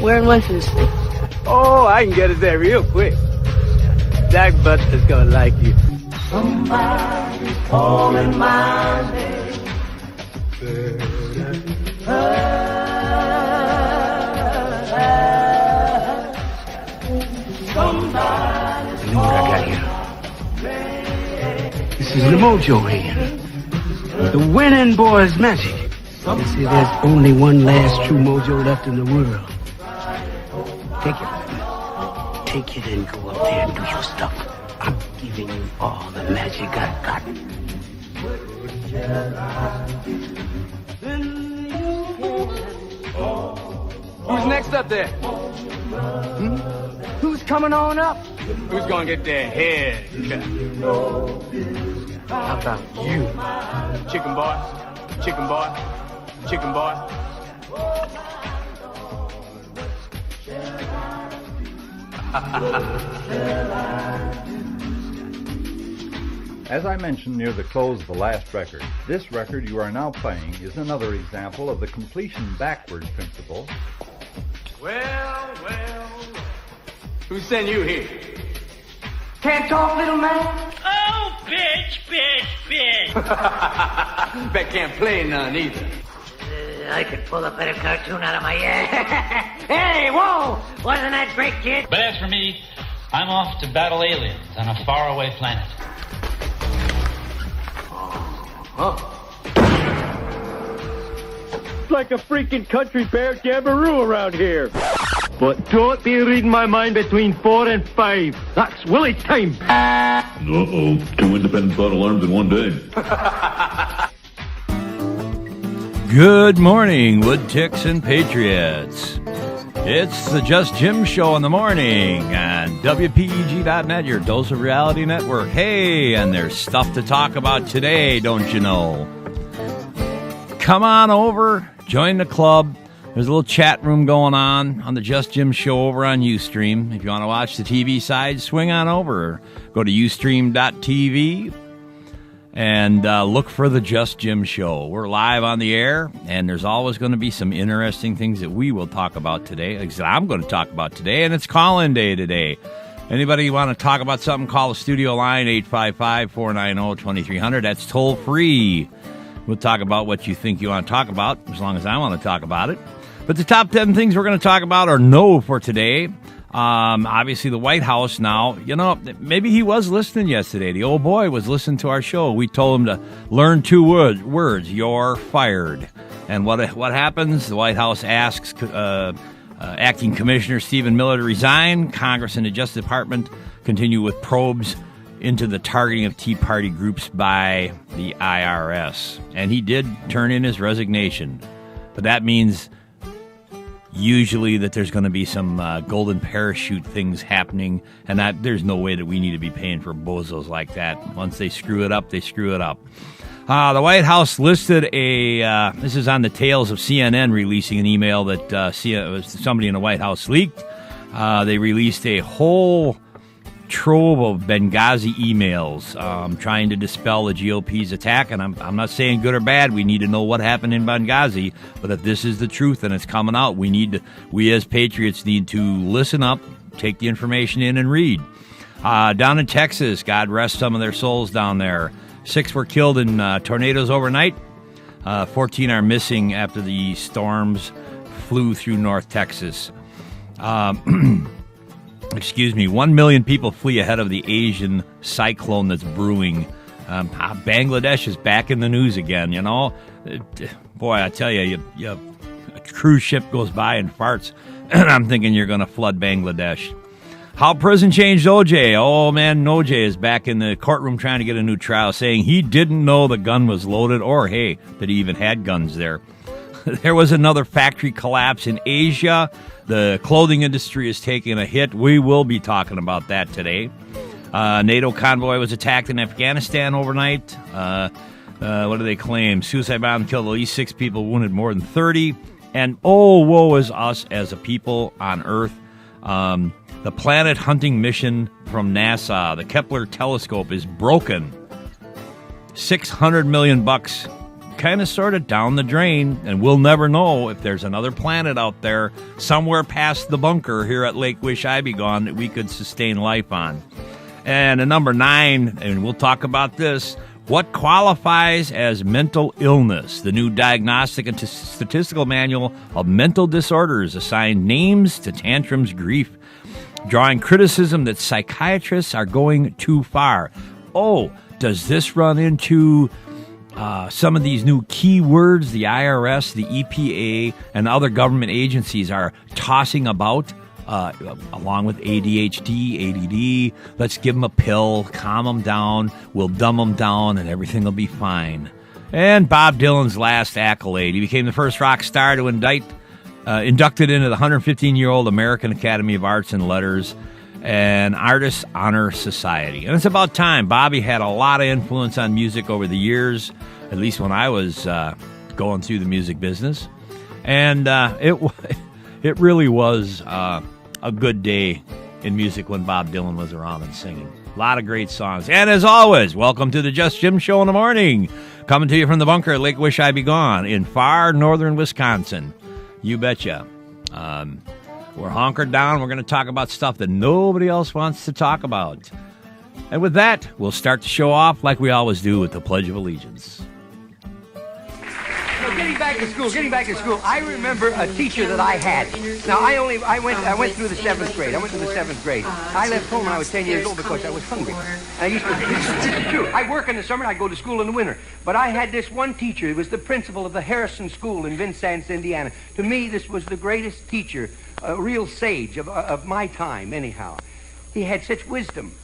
Where in Western State? Oh, I can get us there real quick. Jack Butler's gonna like you. Somebody's calling my name. You know what I got here? This is the mojo hand. The winning boy's magic. They say there's only one last true mojo left in the world. Take it. Take it and go up there and do your stuff. I'm giving you all the magic I've got. Who's next up there? Who's coming on up? Who's gonna get their head cut? How about you? Chicken boy, chicken boy, chicken boy. As I mentioned near the close of the last record, this record you are now playing is another example of the completion backwards principle. Well. Who sent you here? Can't talk, little man? Oh, bitch. Bet can't play none either. I could pull a better cartoon out of my ass. Hey, whoa! Wasn't that great, kid? But as for me, I'm off to battle aliens on a faraway planet. It's like a freaking country bear jamboree around here. But don't be reading my mind between 4 and 5. That's Willie time. Uh-oh. 2 independent thought alarms in one day. Good morning, Woodticks and Patriots. It's the Just Jim Show in the morning on WPEG.net, your dose of reality network. Hey, and there's stuff to talk about today, don't you know? Come on over, join the club. There's a little chat room going on the Just Jim Show over on Ustream. If you want to watch the TV side, swing on over. Go to ustream.tv and look for the Just Jim Show. We're live on the air, and there's always going to be some interesting things that we will talk about today. Like I said, I'm going to talk about today, and it's call-in day today. Anybody want to talk about something, call the studio line, 855-490-2300. That's toll-free. We'll talk about what you think you want to talk about, as long as I want to talk about it. But the top 10 things we're going to talk about are no for today. Obviously, the White House now, you know, maybe he was listening yesterday. The old boy was listening to our show. We told him to learn 2 words, you're fired. And what happens? The White House asks Acting Commissioner Stephen Miller to resign. Congress and the Justice Department continue with probes into the targeting of Tea Party groups by the IRS. And he did turn in his resignation. But that means usually that there's going to be some golden parachute things happening, and that there's no way that we need to be paying for bozos like that. Once they screw it up, they screw it up. The White House listed this is on the tails of CNN releasing an email that somebody in the White House leaked. They released a whole trove of Benghazi emails trying to dispel the GOP's attack, and I'm not saying good or bad. We need to know what happened in Benghazi, but if this is the truth and it's coming out, we as patriots need to listen up, take the information in, and read. Down in Texas, God rest some of their souls down there. 6 were killed in tornadoes overnight. 14 are missing after the storms flew through North Texas. 1 million people flee ahead of the Asian cyclone that's brewing. Bangladesh is back in the news again, you know. Boy, I tell you, a cruise ship goes by and farts, and I'm thinking you're going to flood Bangladesh. How prison changed OJ. Oh, man, OJ is back in the courtroom trying to get a new trial, saying he didn't know the gun was loaded or, hey, that he even had guns there. There was another factory collapse in Asia. The clothing industry is taking a hit. We will be talking about that today. NATO convoy was attacked in Afghanistan overnight. What do they claim? Suicide bomb killed at least 6 people, wounded more than 30. And oh, woe is us as a people on Earth. The planet hunting mission from NASA, the Kepler telescope, is broken. $600 million kind of sort of down the drain, and we'll never know if there's another planet out there somewhere past the bunker here at Lake Wish I Be Gone that we could sustain life on. And number 9, and we'll talk about this, what qualifies as mental illness? The new Diagnostic and Statistical Manual of Mental Disorders assigned names to tantrums, grief, drawing criticism that psychiatrists are going too far. Oh, does this run into some of these new key words the IRS, the EPA, and other government agencies are tossing about, along with ADHD, ADD? Let's give them a pill, calm them down, we'll dumb them down, and everything will be fine. And Bob Dylan's last accolade. He became the first rock star to inducted into the 115-year-old American Academy of Arts and Letters and Artists Honor Society. And it's about time. Bobby had a lot of influence on music over the years, at least when I was going through the music business. And it really was a good day in music when Bob Dylan was around and singing. A lot of great songs. And as always, welcome to the Just Jim Show in the morning. Coming to you from the bunker at Lake Wish I Be Gone in far northern Wisconsin. You betcha. We're hunkered down. We're going to talk about stuff that nobody else wants to talk about. And with that, we'll start the show off like we always do with the Pledge of Allegiance. Getting back to school, I remember a teacher that I had. Now, I went through the 7th grade. I went to the 7th grade. I left home when I was 10 years old because I was hungry. And this is true. I work in the summer, I go to school in the winter. But I had this one teacher. He was the principal of the Harrison School in Vincennes, Indiana. To me, this was the greatest teacher, a real sage of my time, anyhow. He had such wisdom.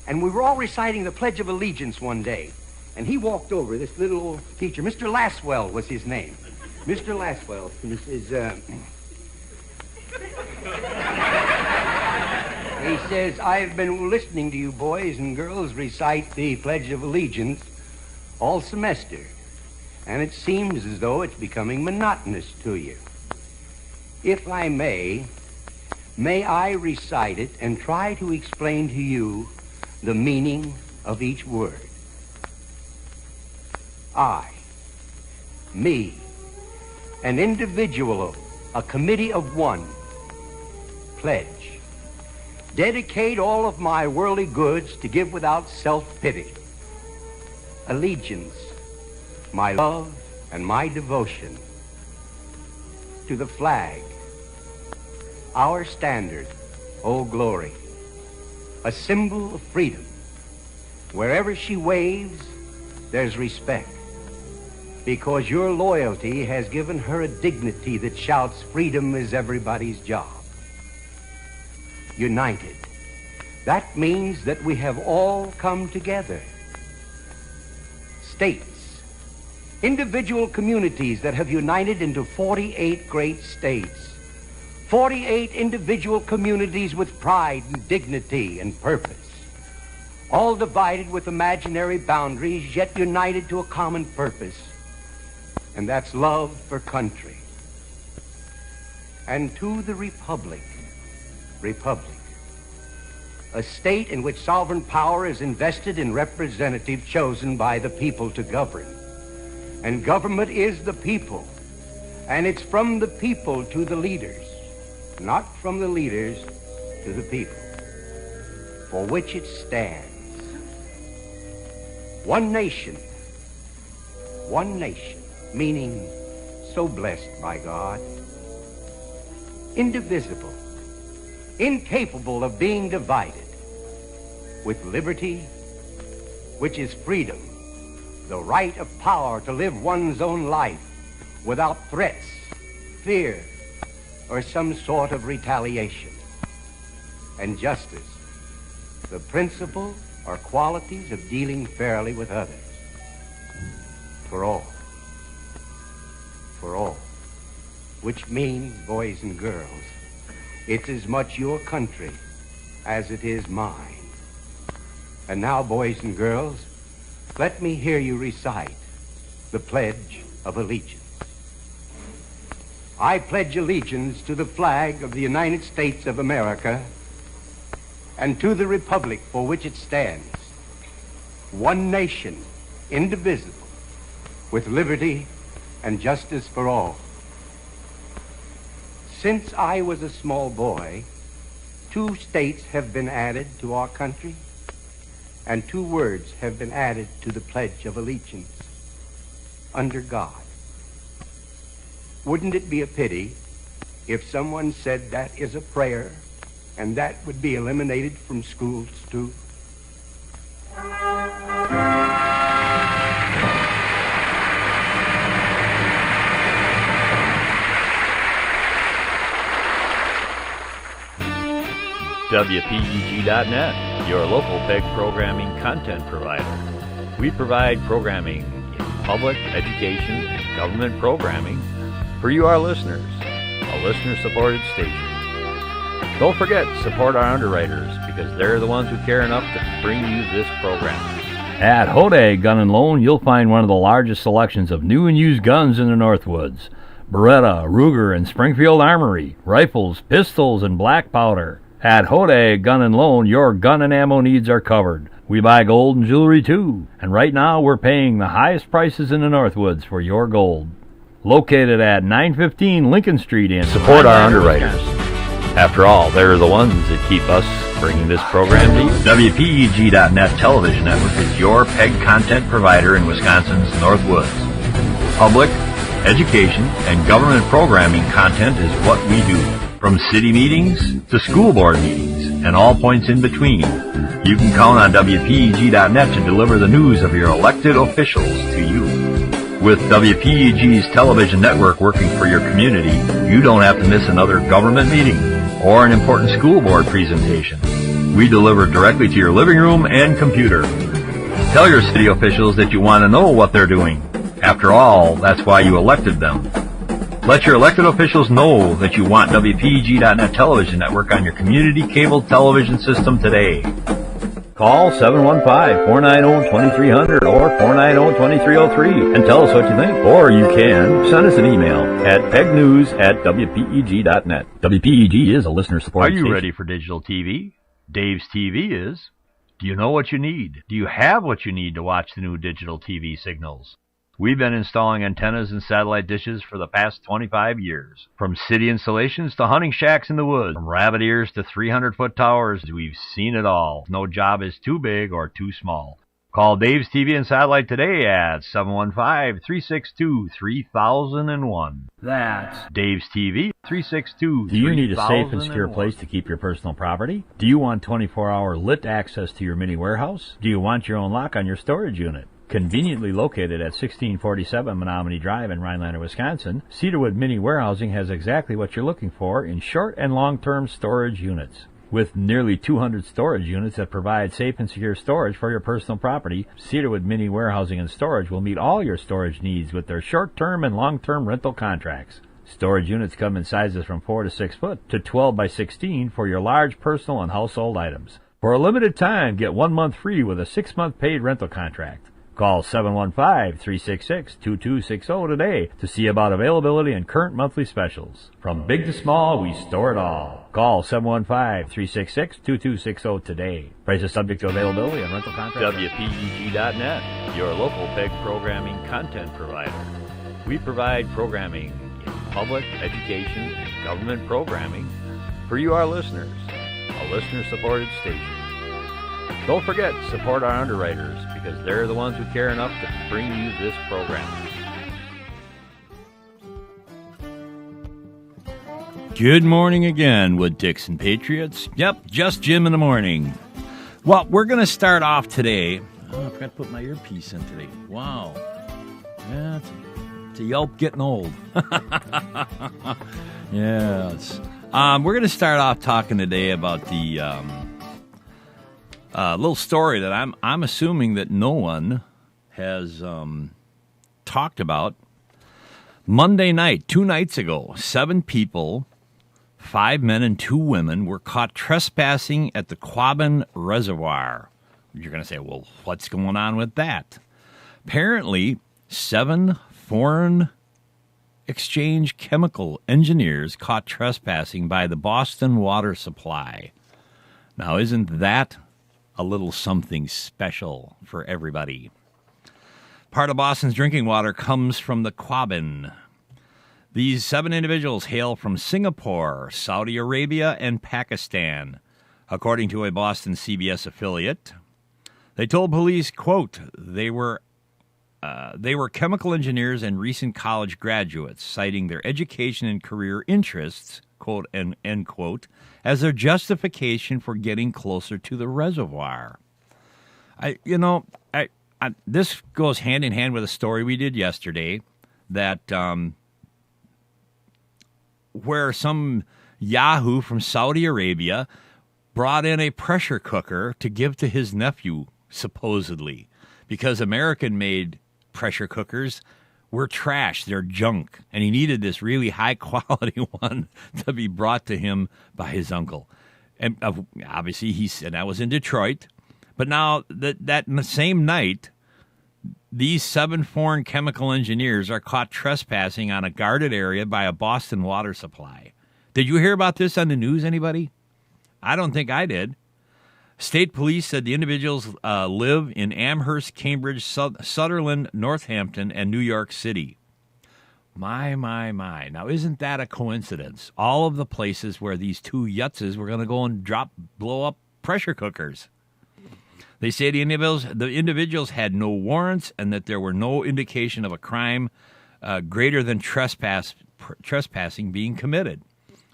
And we were all reciting the Pledge of Allegiance one day. And he walked over, this little old teacher. Mr. Laswell was his name. Mr. Laswell. He says, I've been listening to you boys and girls recite the Pledge of Allegiance all semester. And it seems as though it's becoming monotonous to you. If I may I recite it and try to explain to you the meaning of each word. I, me, an individual, a committee of one, pledge, dedicate all of my worldly goods to give without self-pity, allegiance, my love and my devotion to the flag, our standard, Old Glory, a symbol of freedom. Wherever she waves, there's respect. Because your loyalty has given her a dignity that shouts, freedom is everybody's job. United. That means that we have all come together. States. Individual communities that have united into 48 great states. 48 individual communities with pride and dignity and purpose. All divided with imaginary boundaries, yet united to a common purpose. And that's love for country. And to the republic, a state in which sovereign power is invested in representatives chosen by the people to govern. And government is the people. And it's from the people to the leaders, not from the leaders to the people, for which it stands. One nation, meaning so blessed by God, indivisible, incapable of being divided, with liberty, which is freedom, the right of power to live one's own life without threats, fear, or some sort of retaliation, and justice, the principle or qualities of dealing fairly with others, for all, which means, boys and girls, it's as much your country as it is mine. And now, boys and girls, let me hear you recite the Pledge of Allegiance. I pledge allegiance to the flag of the United States of America and to the republic for which it stands, one nation, indivisible, with liberty and justice for all. Since I was a small boy, 2 states have been added to our country, and 2 words have been added to the Pledge of Allegiance: under God. Wouldn't it be a pity if someone said that is a prayer, and that would be eliminated from schools too? WPEG.net, your local PEG programming content provider. We provide programming in public, education, and government programming for you, our listeners, a listener-supported station. Don't forget, support our underwriters, because they're the ones who care enough to bring you this program. At Hoday Gun and Loan, you'll find one of the largest selections of new and used guns in the Northwoods. Beretta, Ruger, and Springfield Armory, rifles, pistols, and black powder. At Hoday Gun and Loan, your gun and ammo needs are covered. We buy gold and jewelry too, and right now we're paying the highest prices in the Northwoods for your gold. Located at 915 Lincoln Street in support our underwriters. After all, they're the ones that keep us bringing this program to you. WPEG.net television network is your PEG content provider in Wisconsin's Northwoods. Public, education, and government programming content is what we do. From city meetings to school board meetings and all points in between, you can count on WPEG.net to deliver the news of your elected officials to you. With WPEG's television network working for your community, you don't have to miss another government meeting or an important school board presentation. We deliver directly to your living room and computer. Tell your city officials that you want to know what they're doing. After all, that's why you elected them. Let your elected officials know that you want WPEG.net television network on your community cable television system today. Call 715-490-2300 or 490-2303 and tell us what you think. Or you can send us an email at pegnews@WPEG.net. WPEG is a listener-supported station. Are you ready for digital TV? Dave's TV is. Do you know what you need? Do you have what you need to watch the new digital TV signals? We've been installing antennas and satellite dishes for the past 25 years. From city installations to hunting shacks in the woods, from rabbit ears to 300-foot towers, we've seen it all. No job is too big or too small. Call Dave's TV and Satellite today at 715-362-3001. That's Dave's TV, 362-3001. Do you need a safe and secure place to keep your personal property? Do you want 24-hour lit access to your mini warehouse? Do you want your own lock on your storage unit? Conveniently located at 1647 Menominee Drive in Rhinelander, Wisconsin, Cedarwood Mini Warehousing has exactly what you're looking for in short and long-term storage units. With nearly 200 storage units that provide safe and secure storage for your personal property, Cedarwood Mini Warehousing and Storage will meet all your storage needs with their short-term and long-term rental contracts. Storage units come in sizes from 4 to 6 foot to 12 by 16 for your large personal and household items. For a limited time, get 1 month free with a 6-month paid rental contract. Call 715-366-2260 today to see about availability and current monthly specials. From big to small, we store it all. Call 715-366-2260 today. Prices subject to availability and rental contract. WPEG.net, your local PEG programming content provider. We provide programming in public, education, and government programming for you, our listeners, a listener-supported station. Don't forget, support our underwriters, because they're the ones who care enough to bring you this program. Good morning again, Wood Ticks and Patriots. Yep, just Jim in the morning. Well, we're going to start off today. Oh, I forgot to put my earpiece in today. Wow. Yeah, it's a yelp getting old. Yes. We're going to start off talking today about the little story that I'm assuming that no one has talked about. Monday night, 2 nights ago, 7 people, 5 men and 2 women, were caught trespassing at the Quabbin Reservoir. You're going to say, well, what's going on with that? Apparently, 7 foreign exchange chemical engineers caught trespassing by the Boston Water Supply. Now, isn't that a little something special for everybody? Part of Boston's drinking water comes from the Quabbin. These 7 individuals hail from Singapore, Saudi Arabia, and Pakistan, according to a Boston CBS affiliate. They told police, quote, they were chemical engineers and recent college graduates, citing their education and career interests, quote, end quote, as their justification for getting closer to the reservoir. This goes hand in hand with a story we did yesterday that where some Yahoo from Saudi Arabia brought in a pressure cooker to give to his nephew, supposedly, because American-made pressure cookers were trash, they're junk, and he needed this really high-quality one to be brought to him by his uncle. And obviously, he said that was in Detroit. But now, that same night, these 7 foreign chemical engineers are caught trespassing on a guarded area by a Boston water supply. Did you hear about this on the news, anybody? I don't think I did. State police said the individuals live in Amherst, Cambridge, Sutherland, Northampton, and New York City. My. Now, isn't that a coincidence? All of the places where these 2 yutzes were going to go and blow up pressure cookers. They say the individuals had no warrants and that there were no indication of a crime greater than trespassing being committed.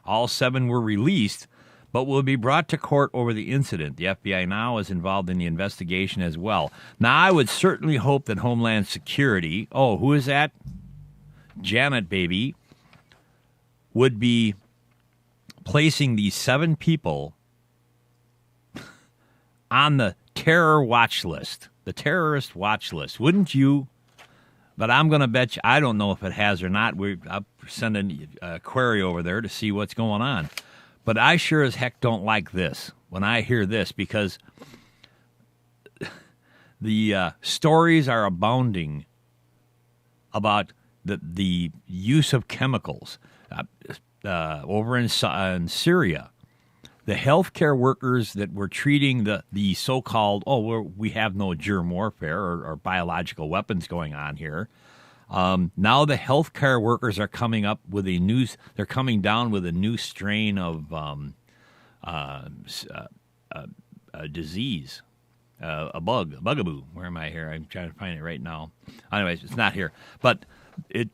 All 7 were released, but will be brought to court over the incident. The FBI now is involved in the investigation as well. Now, I would certainly hope that Homeland Security, who is that? Janet, baby, would be placing these 7 people on the terror watch list, the terrorist watch list. Wouldn't you? But I'm going to bet you, I don't know if it has or not. I'll send a query over there to see what's going on. But I sure as heck don't like this when I hear this, because the stories are abounding about the use of chemicals over in Syria. The healthcare workers that were treating the so-called, we have no germ warfare or biological weapons going on here. Now the healthcare workers are coming up with they're coming down with a new strain of disease, a bugaboo. Where am I here? I'm trying to find it right now. Anyways, it's not here. But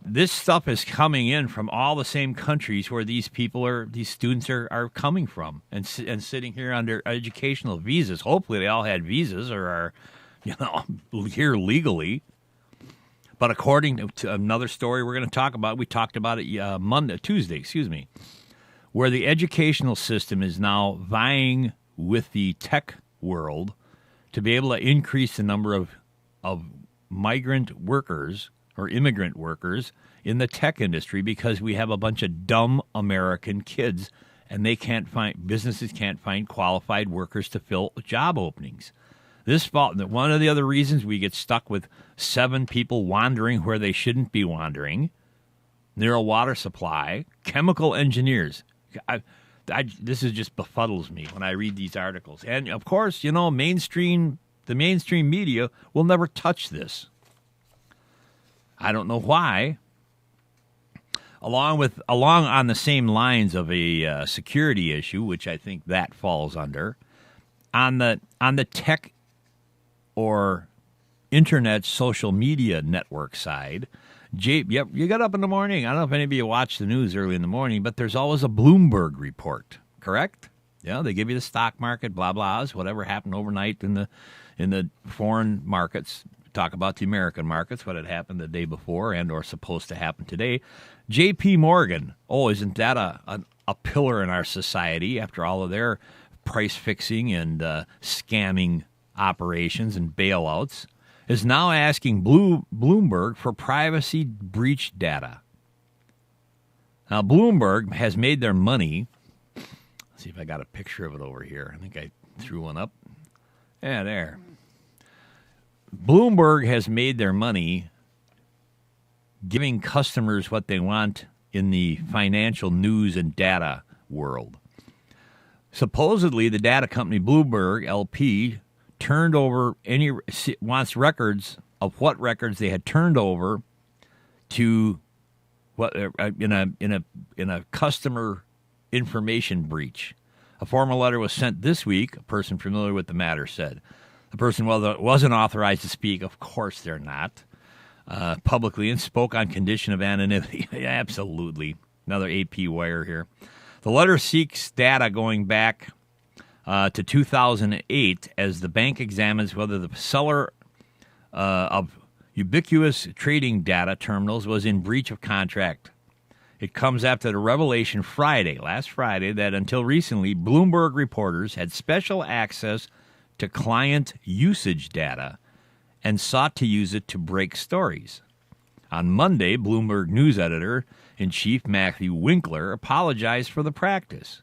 this stuff is coming in from all the same countries where these students are coming from and sitting here under educational visas. Hopefully they all had visas or are, here legally. But according to another story we're going to talk about, we talked about it Tuesday, where the educational system is now vying with the tech world to be able to increase the number of migrant workers or immigrant workers in the tech industry, because we have a bunch of dumb American kids and businesses can't find qualified workers to fill job openings. One of the other reasons we get stuck with 7 people wandering where they shouldn't be wandering, near a water supply, chemical engineers. This just befuddles me when I read these articles. And, of course, the mainstream media will never touch this. I don't know why. Along on the same lines of a security issue, which I think that falls under, on the tech or internet social media network side, you got up in the morning. I don't know if any of you watch the news early in the morning, but there's always a Bloomberg report, correct? Yeah, they give you the stock market, blah, blahs, whatever happened overnight in the foreign markets. Talk about the American markets, what had happened the day before and or supposed to happen today. J.P. Morgan, isn't that a pillar in our society after all of their price fixing and scamming operations and bailouts, is now asking Bloomberg for privacy breach data. Now, Bloomberg has made their money. Let's see if I got a picture of it over here. I think I threw one up. Yeah, there. Bloomberg has made their money giving customers what they want in the financial news and data world. Supposedly, the data company Bloomberg LP wants records of what records they had turned over to what in a customer information breach. A formal letter was sent this week, a person familiar with the matter said. The person wasn't authorized to speak. Of course they're not. Publicly, and spoke on condition of anonymity. Absolutely. Another AP wire here. The letter seeks data going back to 2008 as the bank examines whether the seller of ubiquitous trading data terminals was in breach of contract. It comes after the revelation last Friday, that until recently, Bloomberg reporters had special access to client usage data and sought to use it to break stories. On Monday, Bloomberg news editor-in-chief Matthew Winkler apologized for the practice,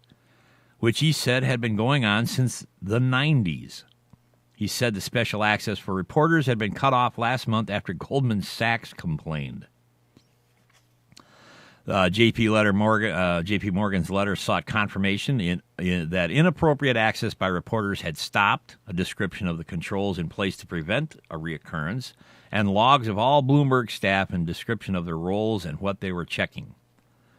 which he said had been going on since the 90s. He said the special access for reporters had been cut off last month after Goldman Sachs complained. J.P. Morgan's letter sought confirmation that inappropriate access by reporters had stopped, a description of the controls in place to prevent a reoccurrence, and logs of all Bloomberg staff and description of their roles and what they were checking.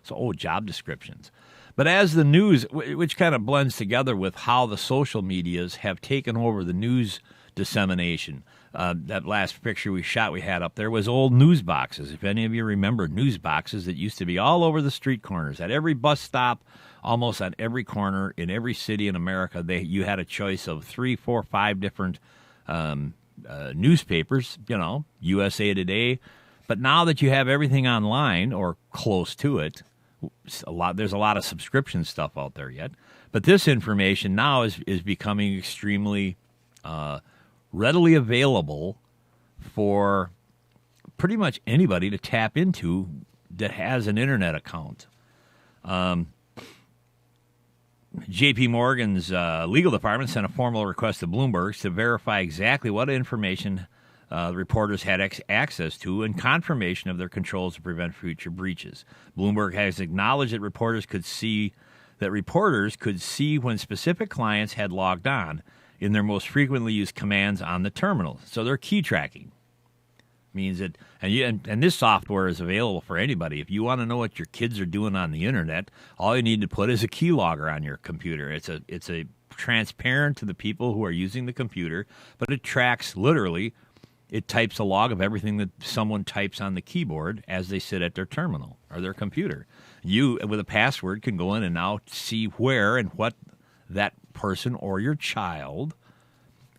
So, job descriptions. But as the news, which kind of blends together with how the social medias have taken over the news dissemination. That last picture we had up there was old news boxes. If any of you remember news boxes that used to be all over the street corners, at every bus stop, almost on every corner, in every city in America, you had a choice of 3, 4, 5 different newspapers, USA Today. But now that you have everything online or close to it, there's a lot of subscription stuff out there yet. But this information now is becoming extremely readily available for pretty much anybody to tap into that has an internet account. J.P. Morgan's legal department sent a formal request to Bloomberg to verify exactly what information the reporters had access to and confirmation of their controls to prevent future breaches. Bloomberg has acknowledged that reporters could see when specific clients had logged on in their most frequently used commands on the terminal. So they're key tracking. Means that, and this software is available for anybody. If you want to know what your kids are doing on the internet, all you need to put is a keylogger on your computer. It's a transparent to the people who are using the computer, but it tracks literally. It types a log of everything that someone types on the keyboard as they sit at their terminal or their computer. You, with a password, can go in and now see where and what that person or your child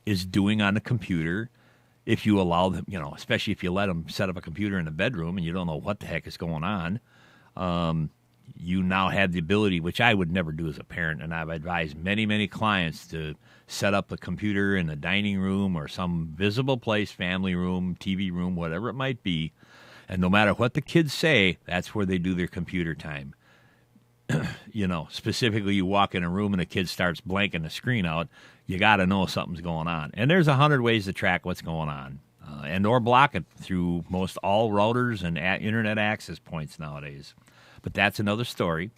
is doing on the computer. If you allow them, especially if you let them set up a computer in the bedroom and you don't know what the heck is going on, you now have the ability, which I would never do as a parent, and I've advised many, many clients to set up a computer in the dining room or some visible place, family room, TV room, whatever it might be, and no matter what the kids say, that's where they do their computer time. Specifically, you walk in a room and a kid starts blanking the screen out, you got to know something's going on. And there's 100 ways to track what's going on, and or block it through most all routers and internet access points nowadays. But that's another story.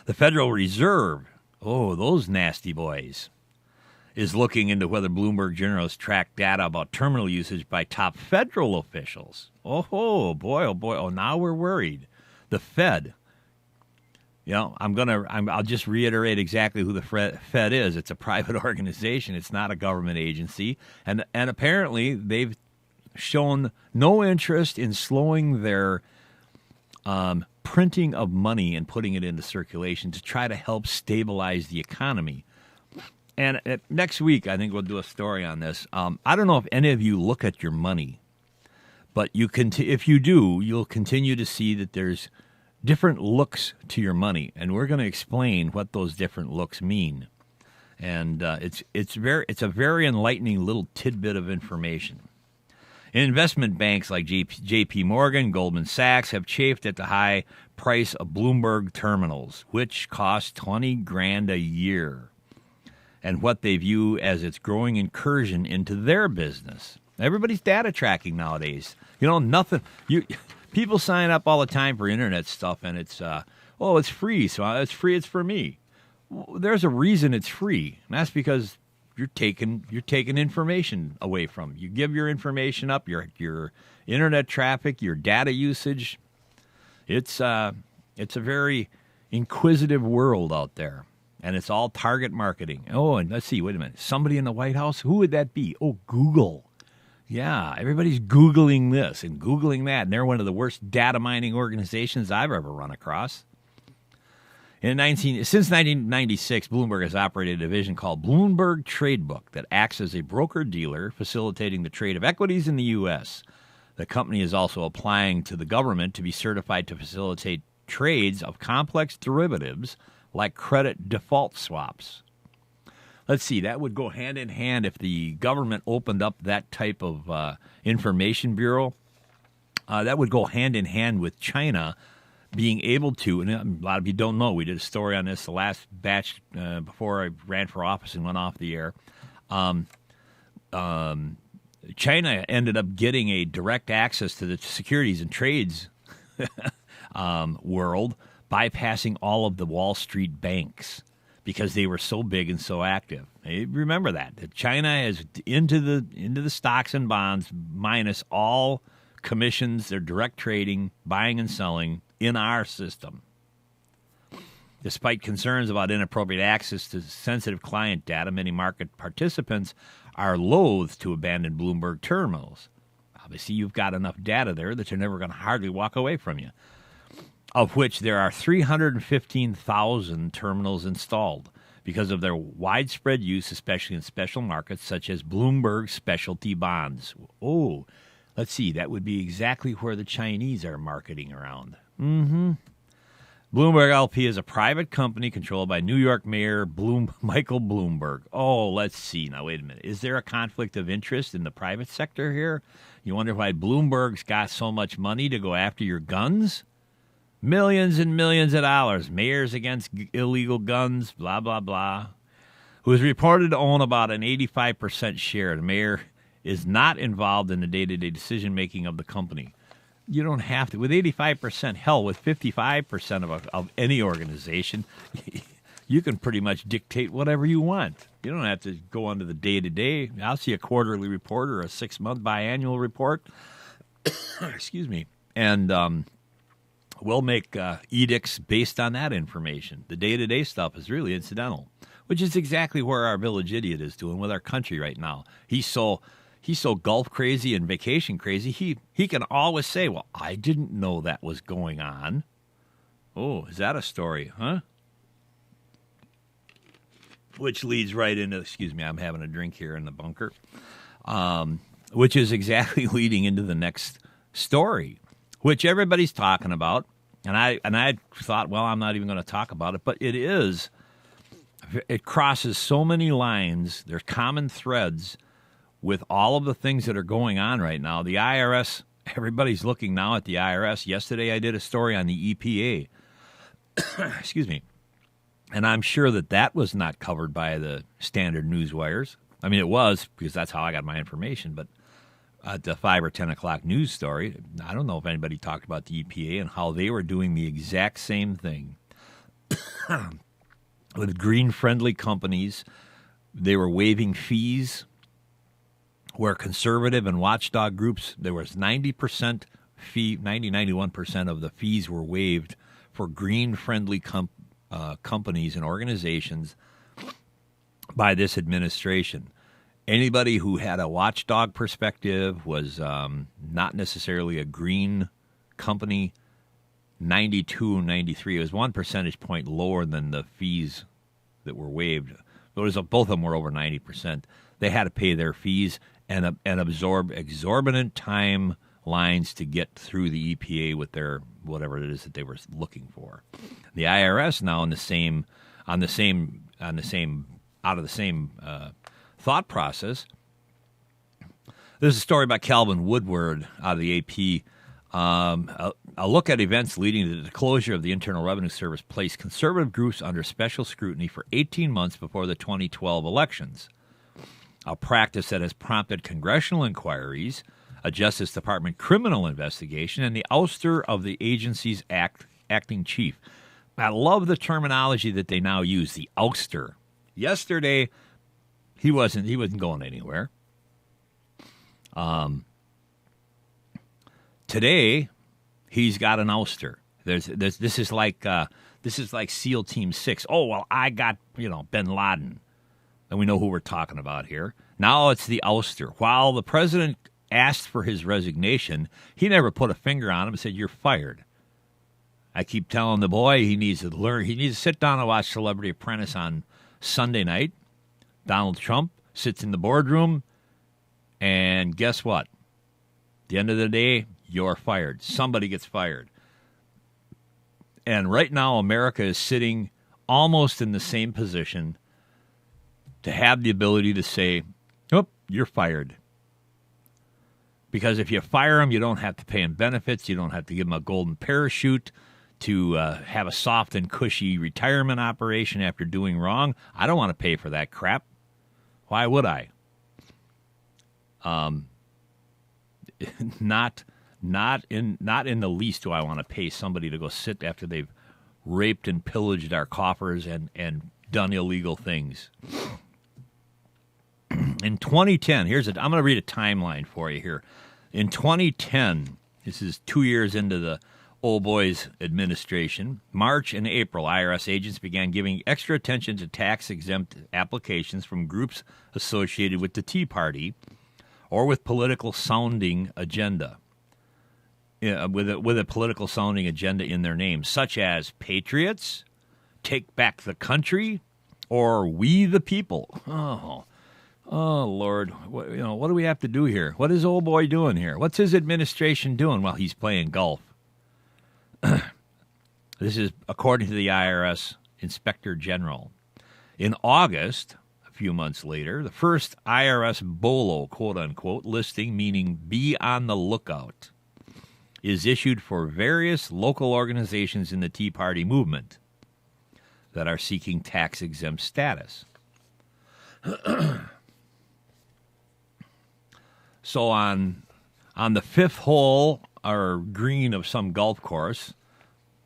The Federal Reserve, those nasty boys, is looking into whether Bloomberg journalists tracked data about terminal usage by top federal officials. Oh boy. Now we're worried. The Fed. I'll just reiterate exactly who the Fed is. It's a private organization. It's not a government agency. And apparently they've shown no interest in slowing their printing of money and putting it into circulation to try to help stabilize the economy. And next week, I think we'll do a story on this. I don't know if any of you look at your money, but if you do, you'll continue to see that there's different looks to your money, and we're going to explain what those different looks mean. And it's a very enlightening little tidbit of information. Investment banks like J.P. Morgan, Goldman Sachs have chafed at the high price of Bloomberg terminals, which cost $20,000 a year, and what they view as its growing incursion into their business. Everybody's data tracking nowadays. People sign up all the time for internet stuff, and it's it's free, so it's free. It's for me. Well, there's a reason it's free, and that's because taking information away from. You give your information up, your internet traffic, your data usage. It's a very inquisitive world out there, and it's all target marketing. Oh, and let's see, wait a minute. Somebody in the White House? Who would that be? Oh, Google. Yeah, everybody's Googling this and Googling that, and they're one of the worst data mining organizations I've ever run across. Since 1996, Bloomberg has operated a division called Bloomberg Tradebook that acts as a broker-dealer facilitating the trade of equities in the U.S. The company is also applying to the government to be certified to facilitate trades of complex derivatives like credit default swaps. Let's see, that would go hand in hand if the government opened up that type of information bureau. That would go hand in hand with China being able to, and a lot of you don't know, we did a story on this the last batch before I ran for office and went off the air. China ended up getting a direct access to the securities and trades world, bypassing all of the Wall Street banks because they were so big and so active. Remember that China is into the stocks and bonds minus all commissions. They're direct trading, buying and selling in our system. Despite concerns about inappropriate access to sensitive client data, many market participants are loath to abandon Bloomberg terminals. Obviously, you've got enough data there that you're never going to hardly walk away from you, of which there are 315,000 terminals installed because of their widespread use, especially in special markets such as Bloomberg specialty bonds. Oh, let's see, that would be exactly where the Chinese are marketing around. Bloomberg LP is a private company controlled by New York Mayor Michael Bloomberg. Oh, let's see. Now, wait a minute. Is there a conflict of interest in the private sector here? You wonder why Bloomberg's got so much money to go after your guns? Millions and millions of dollars. Mayors against illegal guns, blah, blah, blah. Who is reported to own about an 85% share. The mayor is not involved in the day-to-day decision-making of the company. You don't have to. With 85%, hell, with 55% of any organization, you can pretty much dictate whatever you want. You don't have to go onto the day-to-day. I'll see a quarterly report or a 6-month biannual report. Excuse me. And we'll make edicts based on that information. The day-to-day stuff is really incidental, which is exactly where our village idiot is doing with our country right now. He's so golf crazy and vacation crazy, he can always say, well, I didn't know that was going on. Oh, is that a story, huh? Which leads right into, excuse me, I'm having a drink here in the bunker, which is exactly leading into the next story, which everybody's talking about. And I thought, well, I'm not even going to talk about it, but it crosses so many lines. There's common threads with all of the things that are going on right now. The IRS, everybody's looking now at the IRS. Yesterday I did a story on the EPA. Excuse me. And I'm sure that was not covered by the standard news wires. I mean, it was, because that's how I got my information. But at the 5 or 10 o'clock news story, I don't know if anybody talked about the EPA and how they were doing the exact same thing. With green-friendly companies, they were waiving fees where conservative and watchdog groups, there was 90% fee, 91% of the fees were waived for green-friendly companies and organizations by this administration. Anybody who had a watchdog perspective was not necessarily a green company. 92 and 93, it was 1 percentage point lower than the fees that were waived. Both of them were over 90%. They had to pay their fees and absorb exorbitant timelines to get through the EPA with their whatever it is that they were looking for. The IRS now out of the same thought process. There's a story about Calvin Woodward out of the AP. A look at events leading to the closure of the Internal Revenue Service placed conservative groups under special scrutiny for 18 months before the 2012 elections. A practice that has prompted congressional inquiries, a Justice Department criminal investigation, and the ouster of the agency's acting chief. I love the terminology that they now use, the ouster. Yesterday, He wasn't going anywhere. Today, he's got an ouster. This is like SEAL Team 6. Oh, well, I got, bin Laden. And we know who we're talking about here. Now it's the ouster. While the president asked for his resignation, he never put a finger on him and said, "You're fired." I keep telling the boy he needs to learn. He needs to sit down and watch Celebrity Apprentice on Sunday night. Donald Trump sits in the boardroom, and guess what? At the end of the day, you're fired. Somebody gets fired. And right now, America is sitting almost in the same position to have the ability to say, "Oh, you're fired." Because if you fire him, you don't have to pay him benefits. You don't have to give him a golden parachute to have a soft and cushy retirement operation after doing wrong. I don't want to pay for that crap. Why would I? Not in the least do I want to pay somebody to go sit after they've raped and pillaged our coffers and done illegal things. In 2010, I'm going to read a timeline for you here. In 2010, this is 2 years into the old boy's administration, March and April, IRS agents began giving extra attention to tax-exempt applications from groups associated with the Tea Party or with political sounding agenda. With a political sounding agenda in their names, such as Patriots, Take Back the Country, or We the People. Oh, Lord, what do we have to do here? What is old boy doing here? What's his administration doing? Well, he's playing golf. This is according to the IRS Inspector General. In August, a few months later, the first IRS BOLO, quote-unquote, listing, meaning be on the lookout, is issued for various local organizations in the Tea Party movement that are seeking tax-exempt status. So on the fifth hole or green of some golf course,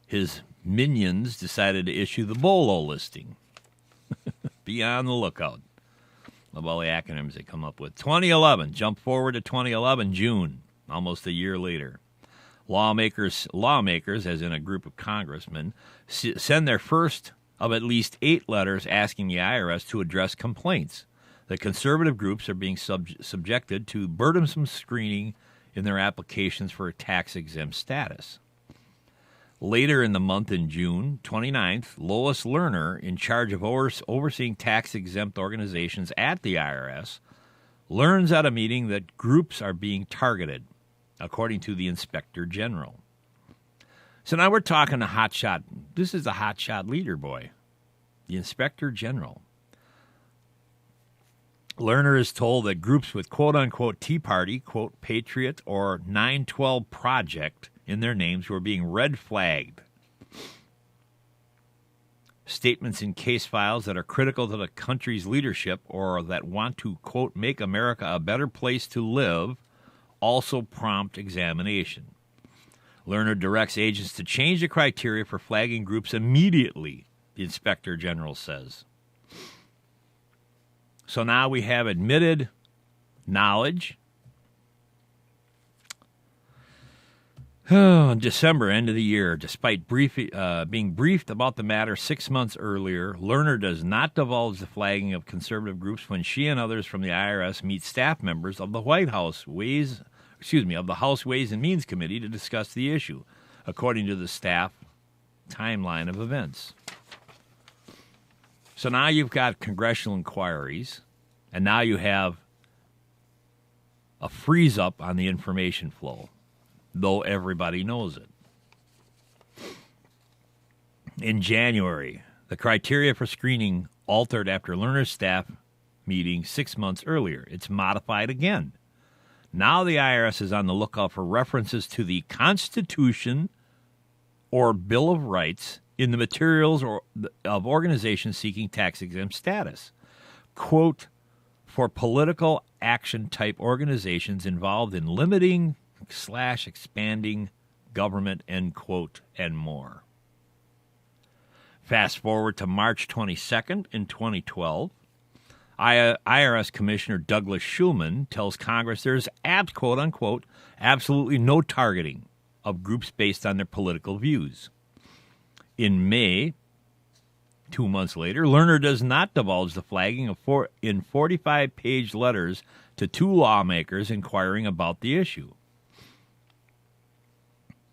his minions decided to issue the BOLO listing. Be on the lookout. Love all the acronyms they come up with. 2011, jump forward to 2011, June, almost a year later. Lawmakers, as in a group of congressmen, send their first of at least 8 letters asking the IRS to address complaints that conservative groups are being subjected to burdensome screening in their applications for a tax-exempt status. Later in the month, in June 29th, Lois Lerner, in charge of overseeing tax-exempt organizations at the IRS, learns at a meeting that groups are being targeted, according to the Inspector General. So now we're talking a hotshot. This is the hotshot leader boy, the Inspector General. Lerner is told that groups with quote-unquote Tea Party, quote, Patriot, or 912 Project in their names were being red flagged. Statements in case files that are critical to the country's leadership or that want to, quote, make America a better place to live also prompt examination. Lerner directs agents to change the criteria for flagging groups immediately, the Inspector General says. So now we have admitted knowledge. In December, end of the year, despite being briefed about the matter 6 months earlier, Lerner does not divulge the flagging of conservative groups when she and others from the IRS meet staff members of the House Ways and Means Committee to discuss the issue, according to the staff timeline of events. So now you've got congressional inquiries, and now you have a freeze-up on the information flow, though everybody knows it. In January, the criteria for screening altered after Lerner's staff meeting 6 months earlier. It's modified again. Now the IRS is on the lookout for references to the Constitution or Bill of Rights in the materials of organizations seeking tax-exempt status. Quote, for political action type organizations involved in limiting / expanding government, end quote, and more. Fast forward to March 22nd in 2012. IRS Commissioner Douglas Schulman tells Congress there's, quote unquote, absolutely no targeting of groups based on their political views. In May, 2 months later, Lerner does not divulge the flagging in 45-page letters to 2 lawmakers inquiring about the issue.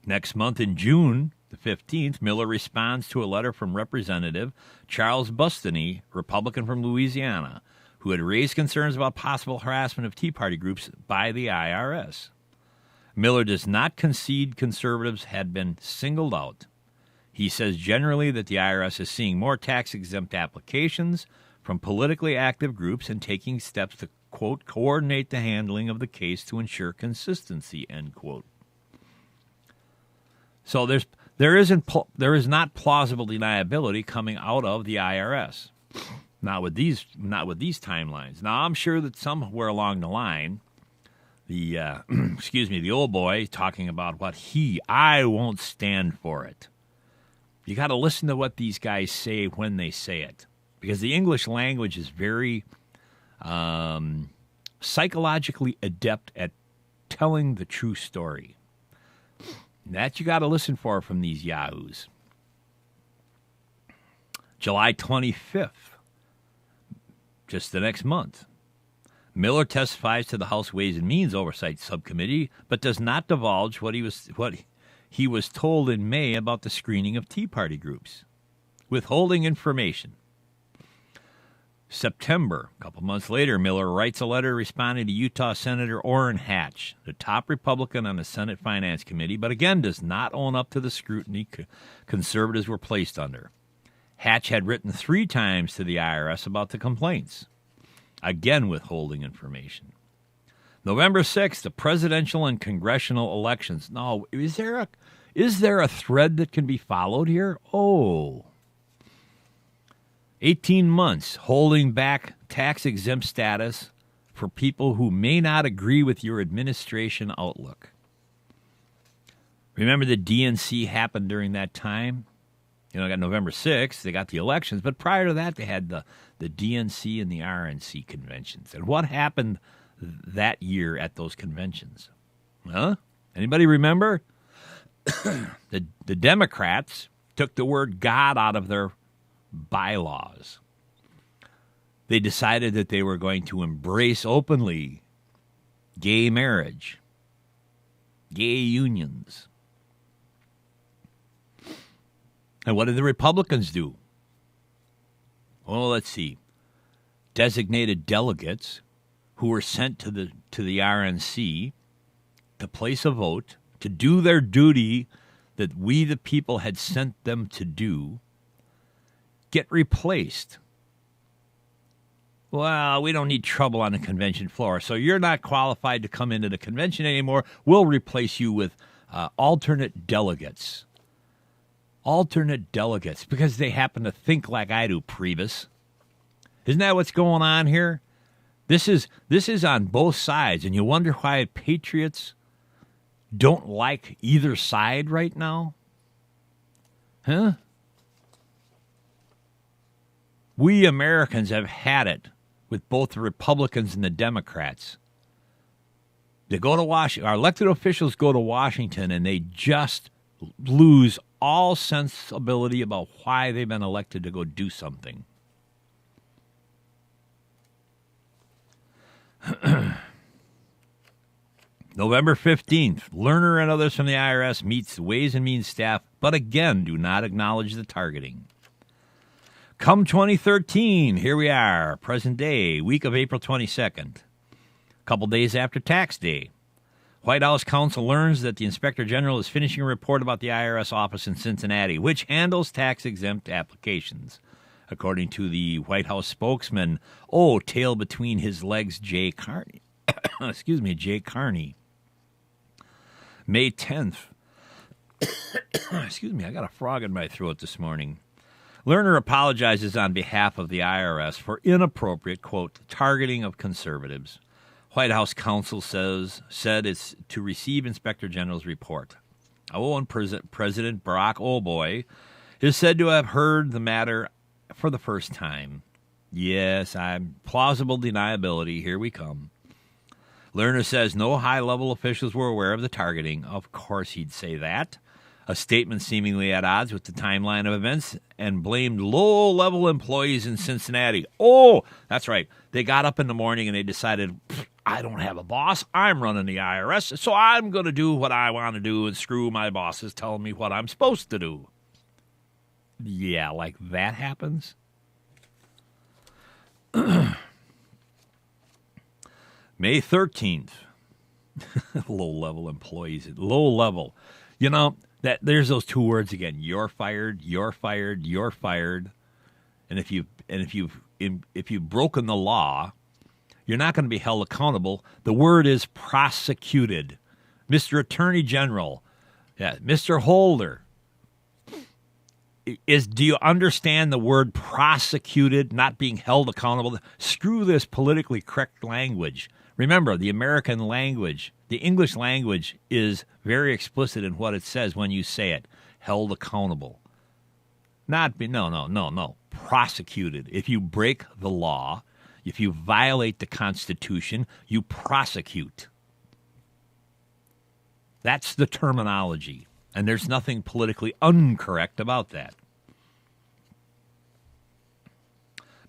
Next month, in June the 15th, Miller responds to a letter from Representative Charles Bustany, Republican from Louisiana, who had raised concerns about possible harassment of Tea Party groups by the IRS. Miller does not concede conservatives had been singled out. He says generally that the IRS is seeing more tax-exempt applications from politically active groups and taking steps to, quote, coordinate the handling of the case to ensure consistency, end quote. So there is not plausible deniability coming out of the IRS. Not with these timelines. Now, I'm sure that somewhere along the line, the old boy talking about what I won't stand for it. You got to listen to what these guys say when they say it, because the English language is very psychologically adept at telling the true story. That you got to listen for from these yahoos. July 25th, just the next month, Miller testifies to the House Ways and Means Oversight Subcommittee, but does not divulge what he was told in May about the screening of Tea Party groups, withholding information. September, a couple months later, Miller writes a letter responding to Utah Senator Orrin Hatch, the top Republican on the Senate Finance Committee, but again does not own up to the scrutiny conservatives were placed under. Hatch had written 3 times to the IRS about the complaints, again withholding information. November 6th, the presidential and congressional elections. Now, is there a thread that can be followed here? 18 months holding back tax-exempt status for people who may not agree with your administration outlook. Remember the DNC happened during that time? Got November 6th, they got the elections, but prior to that, they had the DNC and the RNC conventions. And what happened that year at those conventions? Huh? Anybody remember? The Democrats took the word God out of their bylaws. They decided that they were going to embrace openly gay marriage, gay unions. And what did the Republicans do? Well, let's see. Designated delegates who were sent to the RNC to place a vote, to do their duty that we the people had sent them to do, get replaced. Well, we don't need trouble on the convention floor, so you're not qualified to come into the convention anymore. We'll replace you with alternate delegates. Alternate delegates, because they happen to think like I do, Priebus. Isn't that what's going on here? This is on both sides, and you wonder why patriots don't like either side right now? Huh? We Americans have had it with both the Republicans and the Democrats. They go to Washington. Our elected officials go to Washington, and they just lose all sensibility about why they've been elected to go do something. November 15th, Lerner and others from the IRS meets the Ways and Means staff, but again do not acknowledge the targeting. Come 2013, here we are, present day, week of April 22nd, a couple days after tax day. White House counsel learns that the Inspector General is finishing a report about the IRS office in Cincinnati, which handles tax-exempt applications. According to the White House spokesman, tail between his legs, Jay Carney. Jay Carney. May 10th. I got a frog in my throat this morning. Lerner apologizes on behalf of the IRS for inappropriate, quote, targeting of conservatives. White House counsel said it's to receive Inspector General's report. And President Barack Obama is said to have heard the matter for the first time. Yes, I'm plausible deniability. Here we come. Lerner says no high-level officials were aware of the targeting. Of course he'd say that. A statement seemingly at odds with the timeline of events, and blamed low-level employees in Cincinnati. Oh, that's right. They got up in the morning and they decided, I don't have a boss. I'm running the IRS, so I'm going to do what I want to do and screw my bosses telling me what I'm supposed to do. Yeah, like that happens? May 13th. Low-level employees. Low-level. You know, that there's those two words again. You're fired, you're fired, you're fired. And if you've broken the law, you're not going to be held accountable. The word is prosecuted. Mr. Attorney General, yeah, Mr. Holder, do you understand the word prosecuted, not being held accountable? Screw this politically correct language. Remember, the American language, the English language is very explicit in what it says when you say it. Held accountable. No. Prosecuted. If you break the law, if you violate the Constitution, you prosecute. That's the terminology. And there's nothing politically incorrect about that.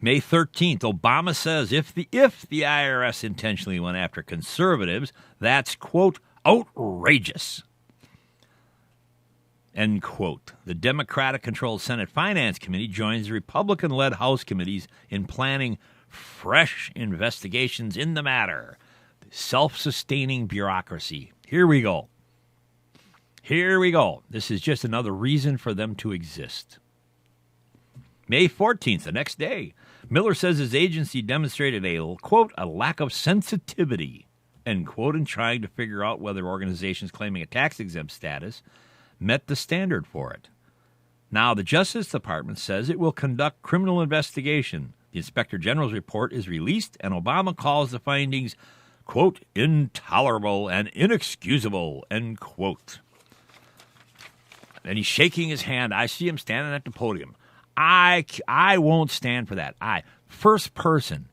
May 13th, Obama says if the IRS intentionally went after conservatives, that's, quote, outrageous, end quote. The Democratic-controlled Senate Finance Committee joins the Republican-led House committees in planning fresh investigations in the matter. Self-sustaining bureaucracy. Here we go. This is just another reason for them to exist. May 14th, the next day, Miller says his agency demonstrated a, quote, a lack of sensitivity, end quote, in trying to figure out whether organizations claiming a tax-exempt status met the standard for it. Now, the Justice Department says it will conduct criminal investigation. The Inspector General's report is released, and Obama calls the findings, quote, intolerable and inexcusable, end quote. And he's shaking his hand. I see him standing at the podium. I won't stand for that. First person.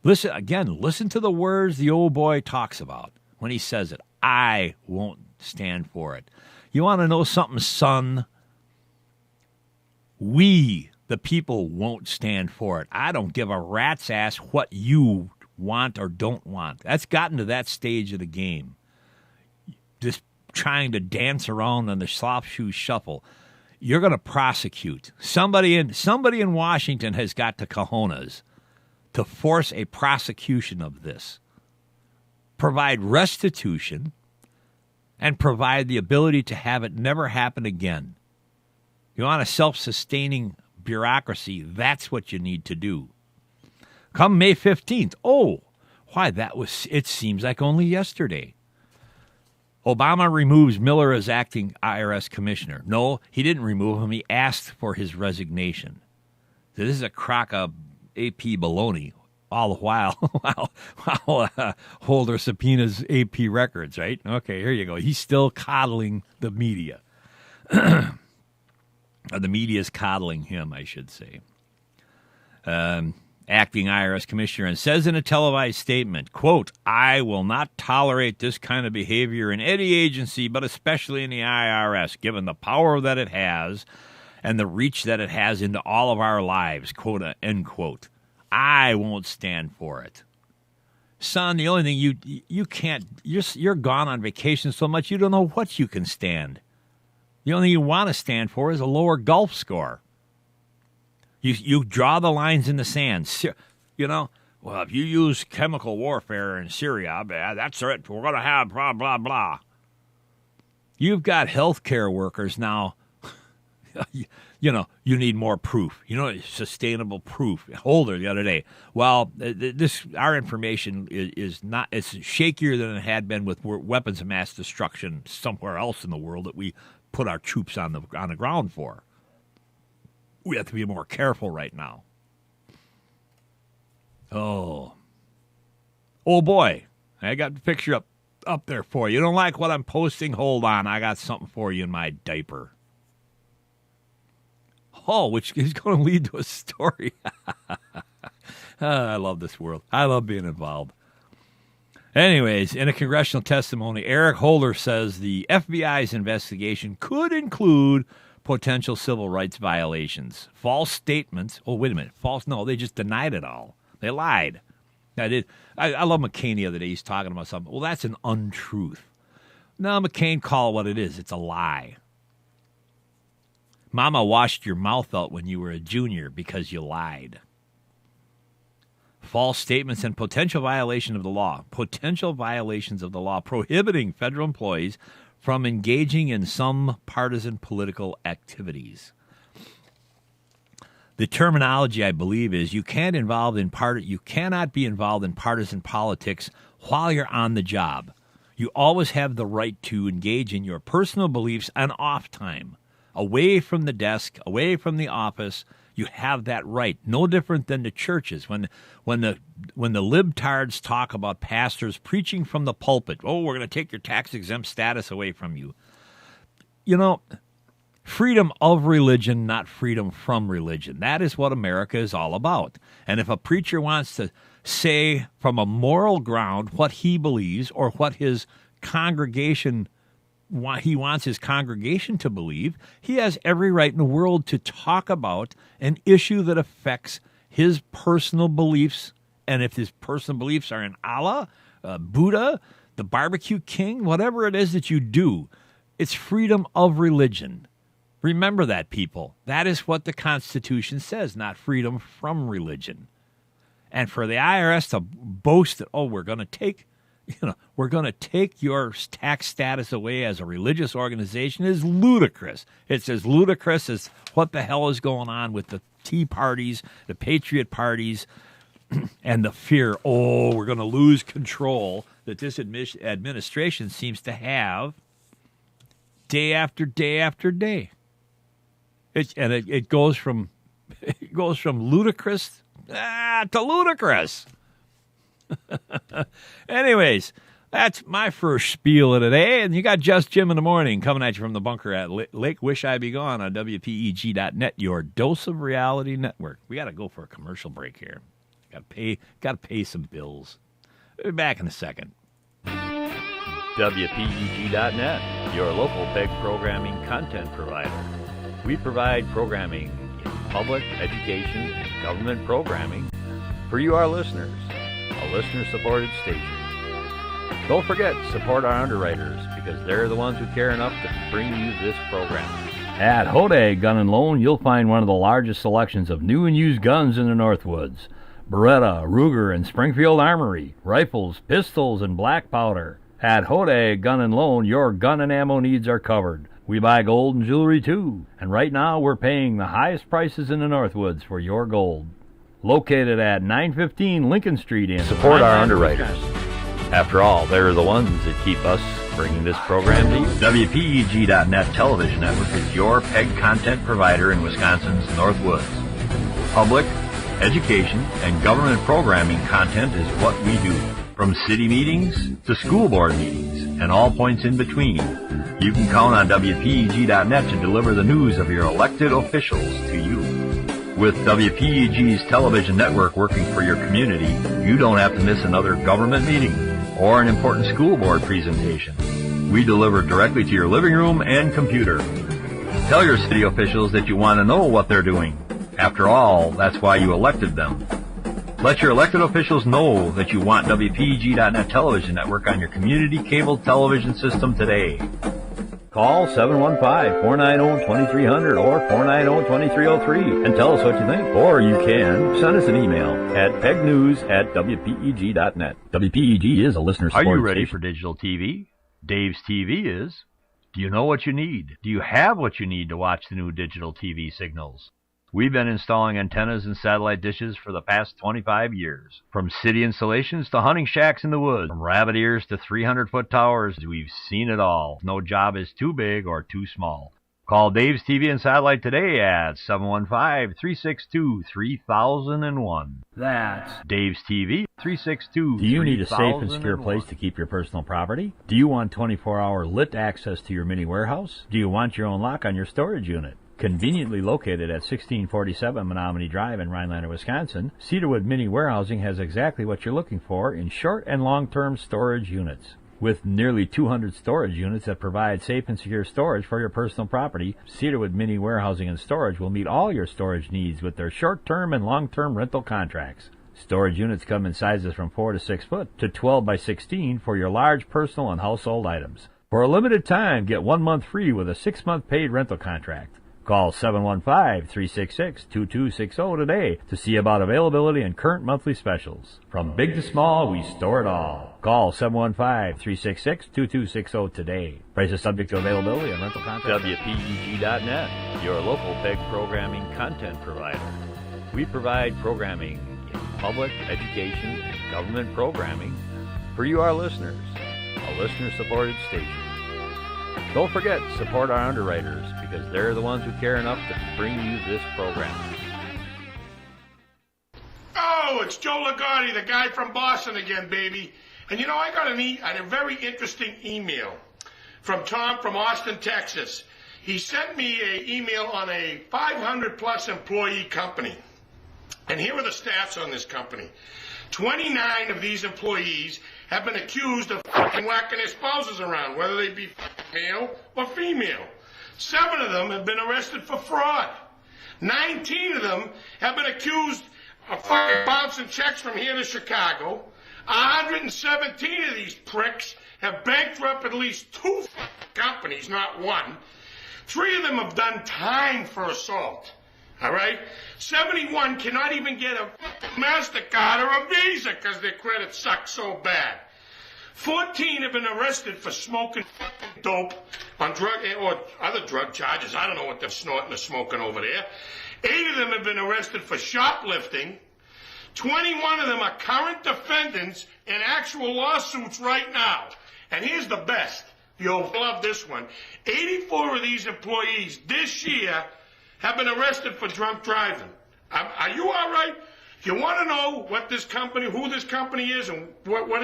Listen to the words the old boy talks about when he says it. I won't stand for it. You want to know something, son? We, the people, won't stand for it. I don't give a rat's ass what you want or don't want. That's gotten to that stage of the game. Just trying to dance around on the soft shoe shuffle. You're going to prosecute. Somebody in Washington has got the cojones to force a prosecution of this. Provide restitution and provide the ability to have it never happen again. You want a self-sustaining bureaucracy, that's what you need to do. Come May 15th. It seems like only yesterday. Obama removes Miller as acting IRS commissioner. No, he didn't remove him. He asked for his resignation. So this is a crock of AP baloney all the while Holder subpoenas AP records, right? Okay, here you go. He's still coddling the media. The media's coddling him, I should say. Acting IRS commissioner, and says in a televised statement, quote, I will not tolerate this kind of behavior in any agency, but especially in the IRS, given the power that it has and the reach that it has into all of our lives, quote, end quote. I won't stand for it. Son, the only thing you can't, you're gone on vacation so much you don't know what you can stand. The only thing you want to stand for is a lower golf score. You draw the lines in the sand. You know, well, if you use chemical warfare in Syria, that's it. We're going to have blah, blah, blah. You've got healthcare workers now. You need more proof. Sustainable proof. Holder the other day. Well, our information is not. It's shakier than it had been with weapons of mass destruction somewhere else in the world that we put our troops on the ground for. We have to be more careful right now. Oh boy. I got the picture up there for you. You don't like what I'm posting? Hold on. I got something for you in my diaper. Which is going to lead to a story. I love this world. I love being involved. Anyways, in a congressional testimony, Eric Holder says the FBI's investigation could include potential civil rights violations, false statements. Oh, wait a minute. False? No, they just denied it all. They lied. I love McCain the other day. He's talking about something. Well, that's an untruth. No, McCain, call it what it is. It's a lie. Mama washed your mouth out when you were a junior because you lied. False statements and potential violation of the law. Potential violations of the law prohibiting federal employees from engaging in some partisan political activities. The terminology, I believe, is you cannot be involved in partisan politics while you're on the job. You always have the right to engage in your personal beliefs on off time, away from the desk, away from the office. You have that right. No different than the churches. When the libtards talk about pastors preaching from the pulpit, oh, we're going to take your tax-exempt status away from you. You know, freedom of religion, not freedom from religion. That is what America is all about. And if a preacher wants to say from a moral ground what he believes or what his congregation he wants his congregation to believe, he has every right in the world to talk about an issue that affects his personal beliefs. And if his personal beliefs are in Allah, Buddha, the barbecue king, whatever it is that you do, it's freedom of religion. Remember that, people. That is what the Constitution says, not freedom from religion. And for the IRS to boast that, oh, we're going to take your tax status away as a religious organization is ludicrous. It's as ludicrous as what the hell is going on with the Tea parties, the Patriot parties, and the fear, oh, we're going to lose control that this administration seems to have day after day after day. It goes from ludicrous to ludicrous. Anyways, that's my first spiel of today, and you got Just Jim in the Morning coming at you from the bunker at Lake Wish I Be Gone on WPEG.net, your dose of reality network. We got to go for a commercial break here. Got to pay some bills. We'll be back in a second. WPEG.net, your local PEG programming content provider. We provide programming in public, education, and government programming for you, our listeners. A listener-supported station. Don't forget, support our underwriters, because they're the ones who care enough to bring you this program. At Hodag Gun & Loan, you'll find one of the largest selections of new and used guns in the Northwoods. Beretta, Ruger, and Springfield Armory, rifles, pistols, and black powder. At Hodag Gun & Loan, your gun and ammo needs are covered. We buy gold and jewelry, too. And right now, we're paying the highest prices in the Northwoods for your gold. Located at 915 Lincoln Street in support our underwriters. After all, they're the ones that keep us bringing this program to you. WPEG.net television network is your PEG content provider in Wisconsin's Northwoods. Public, education, and government programming content is what we do. From city meetings to school board meetings and all points in between, you can count on WPEG.net to deliver the news of your elected officials to you. With WPEG's television network working for your community, you don't have to miss another government meeting or an important school board presentation. We deliver directly to your living room and computer. Tell your city officials that you want to know what they're doing. After all, that's why you elected them. Let your elected officials know that you want WPEG.net television network on your community cable television system today. Call 715-490-2300 or 490-2303 and tell us what you think. Or you can send us an email at pegnews@wpeg.net. WPEG is a listener support Are you ready station. for digital TV? Dave's TV is. Do you know what you need? Do you have what you need to watch the new digital TV signals? We've been installing antennas and satellite dishes for the past 25 years. From city installations to hunting shacks in the woods, from rabbit ears to 300-foot towers, we've seen it all. No job is too big or too small. Call Dave's TV and Satellite today at 715-362-3001. That's Dave's TV, 362-3001. Do you need a safe and secure place to keep your personal property? Do you want 24-hour lit access to your mini warehouse? Do you want your own lock on your storage unit? Conveniently located at 1647 Menominee Drive in Rhinelander, Wisconsin, Cedarwood Mini Warehousing has exactly what you're looking for in short and long-term storage units. With nearly 200 storage units that provide safe and secure storage for your personal property, Cedarwood Mini Warehousing and Storage will meet all your storage needs with their short-term and long-term rental contracts. Storage units come in sizes from 4 to 6 foot to 12 by 16 for your large personal and household items. For a limited time, get 1 month free with a 6-month paid rental contract. Call 715-366-2260 today to see about availability and current monthly specials. From big to small, we store it all. Call 715-366-2260 today. Prices subject to availability and rental contract. WPEG.net, your local PEG programming content provider. We provide programming in public, education, and government programming for you, our listeners. A listener-supported station. Don't forget to support our underwriters because they're the ones who care enough to bring you this program. Oh, it's Joe Ligotti, the guy from Boston again, baby. And you know, I got a very interesting email from Tom from Austin, Texas. He sent me an email on a 500-plus employee company. And here are the stats on this company. 29 of these employees have been accused of whacking their spouses around, whether they be male or female. 7 of them have been arrested for fraud. 19 of them have been accused of bouncing checks from here to Chicago. 117 of these pricks have bankrupted at least 2 companies, not 1. 3 of them have done time for assault. All right? 71 cannot even get a MasterCard or a Visa because their credit sucks so bad. 14 have been arrested for smoking dope on drug or other drug charges. I don't know what they're snorting or smoking over there. 8 of them have been arrested for shoplifting. 21 of them are current defendants in actual lawsuits right now. And here's the best. You'll love this one. 84 of these employees this year have been arrested for drunk driving. Are you all right? If you want to know what this company, who this company is, and what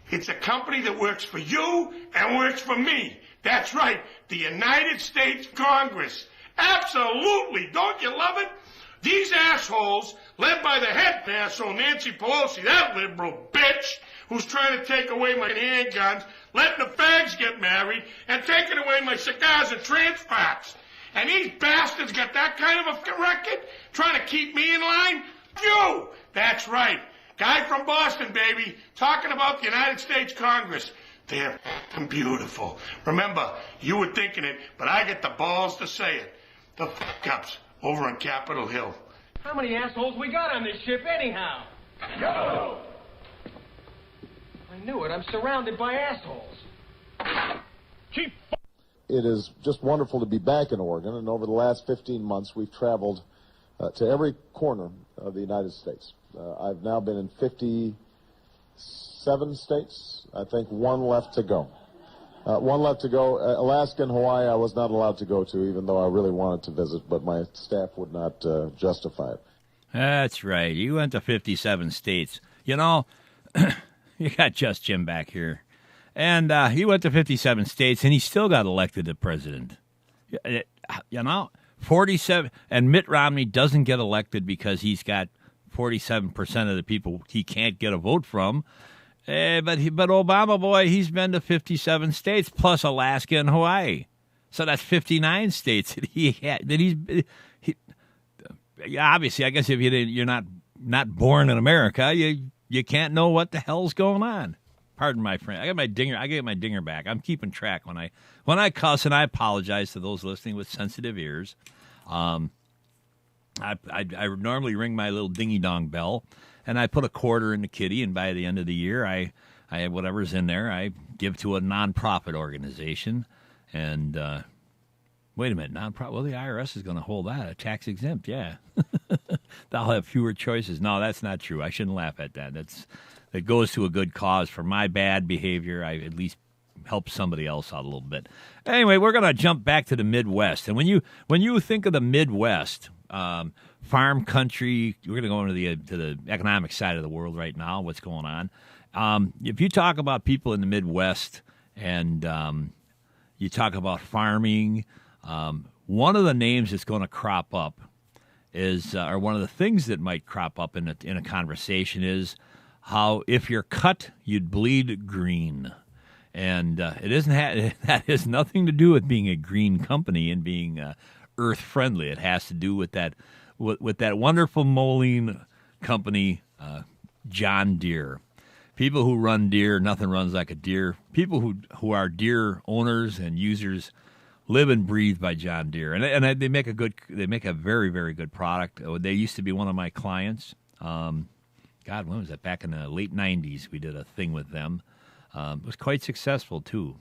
it's a company that works for you and works for me. That's right, the United States Congress. Absolutely, don't you love it? These assholes, led by the head asshole Nancy Pelosi, that liberal bitch, who's trying to take away my handguns, letting the fags get married, and taking away my cigars and trans fats. And these bastards got that kind of a record? Trying to keep me in line? You! That's right. Guy from Boston, baby. Talking about the United States Congress. They're beautiful. Remember, you were thinking it, but I get the balls to say it. The fuck-ups over on Capitol Hill. How many assholes we got on this ship anyhow? Go! I knew it. I'm surrounded by assholes. Chief. It is just wonderful to be back in Oregon, and over the last 15 months, we've traveled to every corner of the United States. I've now been in 57 states. I think 1 left to go. 1 left to go. Alaska and Hawaii I was not allowed to go to, even though I really wanted to visit, but my staff would not justify it. That's right. You went to 57 states. You know, you got Just Jim back here. And he went to 57 states, and he still got elected to president. You know, 47. And Mitt Romney doesn't get elected because he's got 47% of the people he can't get a vote from. But Obama, boy, he's been to 57 states, plus Alaska and Hawaii. So that's 59 states that he had. Obviously, I guess if you're not born in America, you can't know what the hell's going on. Pardon my friend. I get my dinger back. I'm keeping track when I cuss, and I apologize to those listening with sensitive ears. I normally ring my little dingy dong bell, and I put a quarter in the kitty, and by the end of the year, I have whatever's in there. I give to a nonprofit organization, and wait a minute, nonprofit. Well, the IRS is going to hold that tax exempt. Yeah, they'll have fewer choices. No, that's not true. I shouldn't laugh at that. It goes to a good cause. For my bad behavior, I at least help somebody else out a little bit. Anyway, we're going to jump back to the Midwest. And when you think of the Midwest, farm country, we're going to go into the economic side of the world right now, what's going on. If you talk about people in the Midwest and you talk about farming, One of the names that's going to crop up is, or one of the things that might crop up in a conversation is how if you're cut, you'd bleed green. And it isn't that has nothing to do with being a green company and being earth friendly. It has to do with that wonderful Moline company, John Deere. People who run Deere, nothing runs like a Deere. People who are Deere owners and users live and breathe by John Deere, and they make a very, very good product. They used to be one of my clients. When was that? Back in the late '90s, we did a thing with them. It was quite successful too.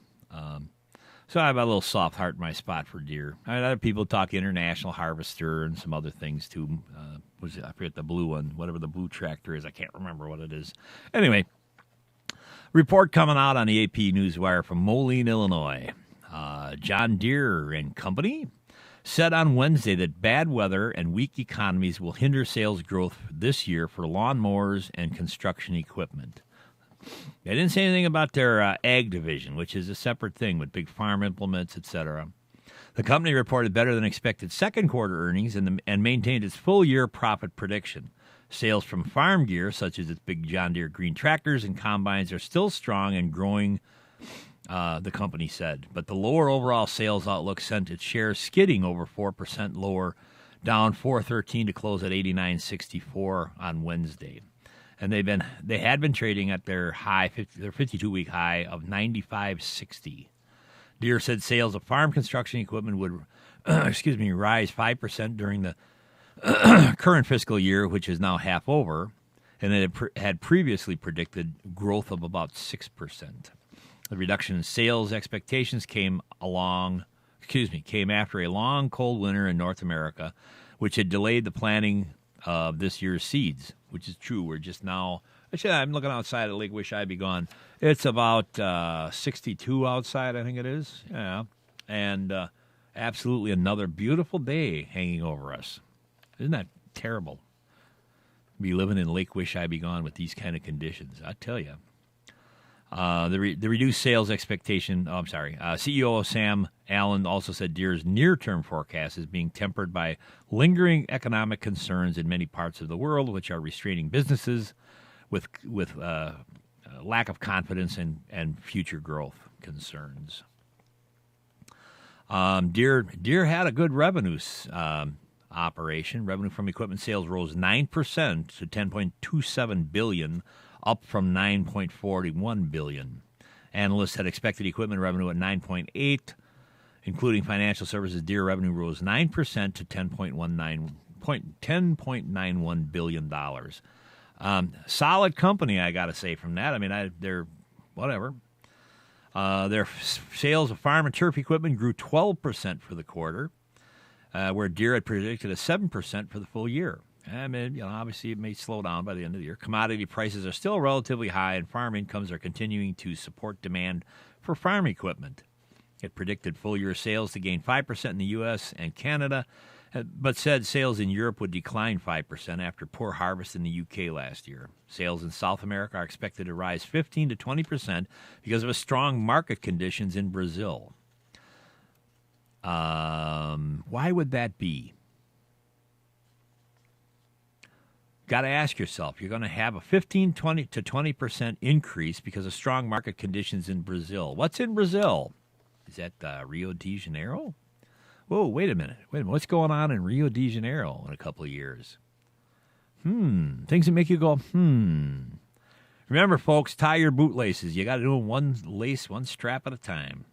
So I have a little soft heart in my spot for Deere. Other people talk International Harvester and some other things too. I forget the blue one, whatever the blue tractor is. I can't remember what it is. Anyway, report coming out on the AP Newswire from Moline, Illinois. John Deere and Company said on Wednesday that bad weather and weak economies will hinder sales growth this year for lawnmowers and construction equipment. They didn't say anything about their ag division, which is a separate thing with big farm implements, etc. The company reported better than expected second quarter earnings and maintained its full year profit prediction. Sales from farm gear, such as its big John Deere green tractors and combines, are still strong and growing, the company said. But the lower overall sales outlook sent its shares skidding over 4% lower, down 413 to close at 89.64 on Wednesday. And they had been trading at their 52-week high of 95.60. Deere said sales of farm construction equipment would, rise 5% during the current fiscal year, which is now half over, and it had previously predicted growth of about 6%. The reduction in sales expectations came after a long cold winter in North America, which had delayed the planting of this year's seeds, which is true. We're just now, actually, I'm looking outside at Lake Wish I Be Gone. It's about 62 outside, I think it is. Yeah. And absolutely another beautiful day hanging over us. Isn't that terrible? Be living in Lake Wish I Be Gone with these kind of conditions, I tell you. The reduced sales expectation, CEO Sam Allen also said Deere's near-term forecast is being tempered by lingering economic concerns in many parts of the world, which are restraining businesses with lack of confidence and future growth concerns. Deere had a good revenue operation. Revenue from equipment sales rose 9% to $10.27 billion, up from $9.41 billion. Analysts had expected equipment revenue at $9.8, including financial services. Deere revenue rose 9% to $10.91 billion. Solid company, I got to say, from that. I mean, they're whatever. Their sales of farm and turf equipment grew 12% for the quarter, where Deere had predicted a 7% for the full year. I mean, obviously it may slow down by the end of the year. Commodity prices are still relatively high, and farm incomes are continuing to support demand for farm equipment. It predicted full-year sales to gain 5% in the U.S. and Canada, but said sales in Europe would decline 5% after poor harvest in the U.K. last year. Sales in South America are expected to rise 15 to 20% because of strong market conditions in Brazil. Why would that be? Got to ask yourself, you're going to have a 15 to 20% increase because of strong market conditions in Brazil. What's in Brazil? Is that Rio de Janeiro? Whoa, wait a minute. What's going on in Rio de Janeiro in a couple of years? Things that make you go, Remember, folks, tie your bootlaces. You got to do them one lace, one strap at a time.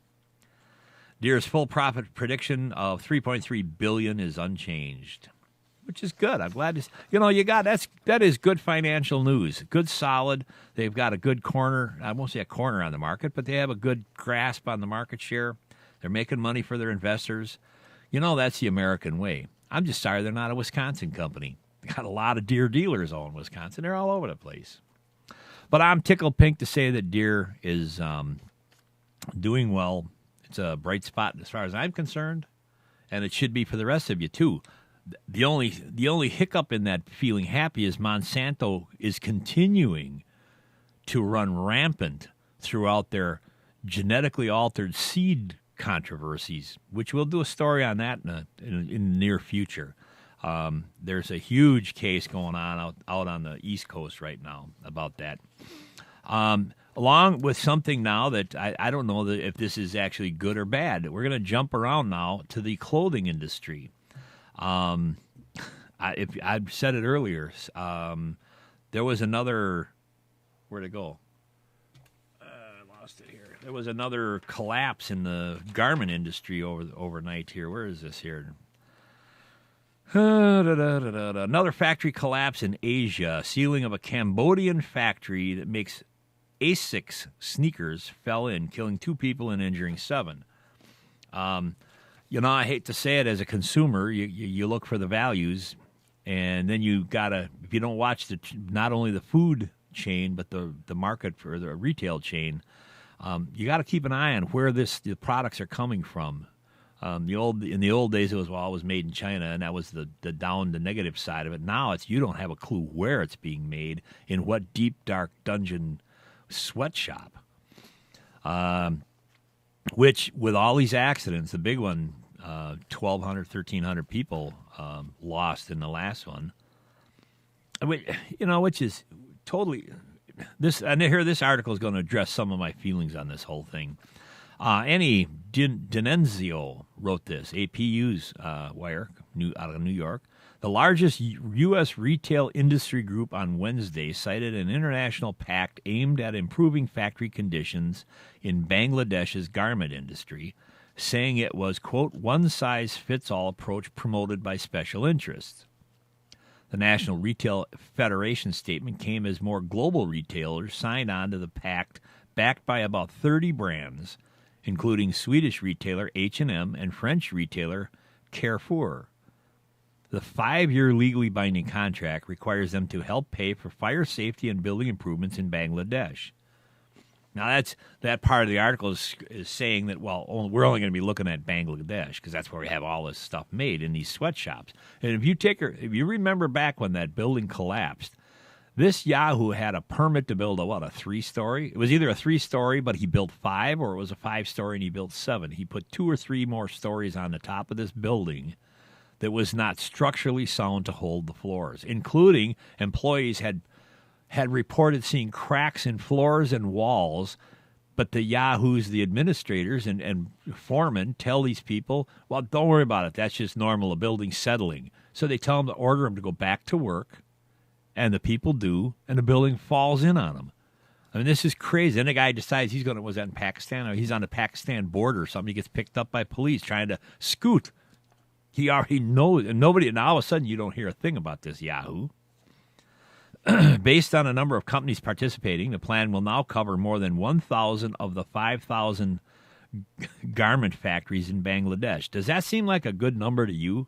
Deere's full profit prediction of $3.3 billion is unchanged, which is good. I'm glad to, that is good financial news. Good, solid. They've got a good corner. I won't say a corner on the market, but they have a good grasp on the market share. They're making money for their investors. That's the American way. I'm just sorry they're not a Wisconsin company. They got a lot of Deere dealers all in Wisconsin. They're all over the place. But I'm tickled pink to say that Deere is doing well. It's a bright spot as far as I'm concerned, and it should be for the rest of you too. The only hiccup in that feeling happy is Monsanto is continuing to run rampant throughout their genetically altered seed controversies, which we'll do a story on that in the near future. There's a huge case going on out on the East Coast right now about that. Along with something now that I don't know if this is actually good or bad. We're going to jump around now to the clothing industry. I've said it earlier. There was another. Where'd it go? I lost it here. There was another collapse in the garment industry overnight here. Where is this here? Another factory collapse in Asia. Ceiling of a Cambodian factory that makes Asics sneakers fell in, killing 2 people and injuring 7. I hate to say it, as a consumer, you look for the values, and then you gotta, if you don't watch not only the food chain but the market for the retail chain, you got to keep an eye on where the products are coming from. In the old days, it was made in China, and that was the negative side of it. Now it's you don't have a clue where it's being made, in what deep dark dungeon sweatshop. Which, with all these accidents, the big one, 1,200, 1,300 people lost in the last one. Which is totally this. And here, this article is going to address some of my feelings on this whole thing. Annie D'Annunzio wrote this, APU's wire out of New York. The largest U.S. retail industry group on Wednesday cited an international pact aimed at improving factory conditions in Bangladesh's garment industry, saying it was, quote, one-size-fits-all approach promoted by special interests. The National Retail Federation statement came as more global retailers signed on to the pact, backed by about 30 brands, including Swedish retailer H&M and French retailer Carrefour. The 5-year legally binding contract requires them to help pay for fire safety and building improvements in Bangladesh. Now, that part of the article is saying that, we're only going to be looking at Bangladesh because that's where we have all this stuff made, in these sweatshops. And if you remember back when that building collapsed, this Yahoo had a permit to build a 3-story? It was either a 3-story, but he built 5, or it was a 5-story and he built 7. He put 2 or 3 more stories on the top of this building that was not structurally sound to hold the floors, including employees had reported seeing cracks in floors and walls, but the Yahoos, the administrators and foremen, tell these people, well, don't worry about it. That's just normal, a building settling. So they tell them to order them to go back to work, and the people do, and the building falls in on them. I mean, this is crazy. Then the guy decides was that in Pakistan, or he's on the Pakistan border or something. He gets picked up by police trying to scoot. He already knows, and nobody, and all of a sudden you don't hear a thing about this Yahoo. Based on a number of companies participating, the plan will now cover more than 1,000 of the 5,000 garment factories in Bangladesh. Does that seem like a good number to you?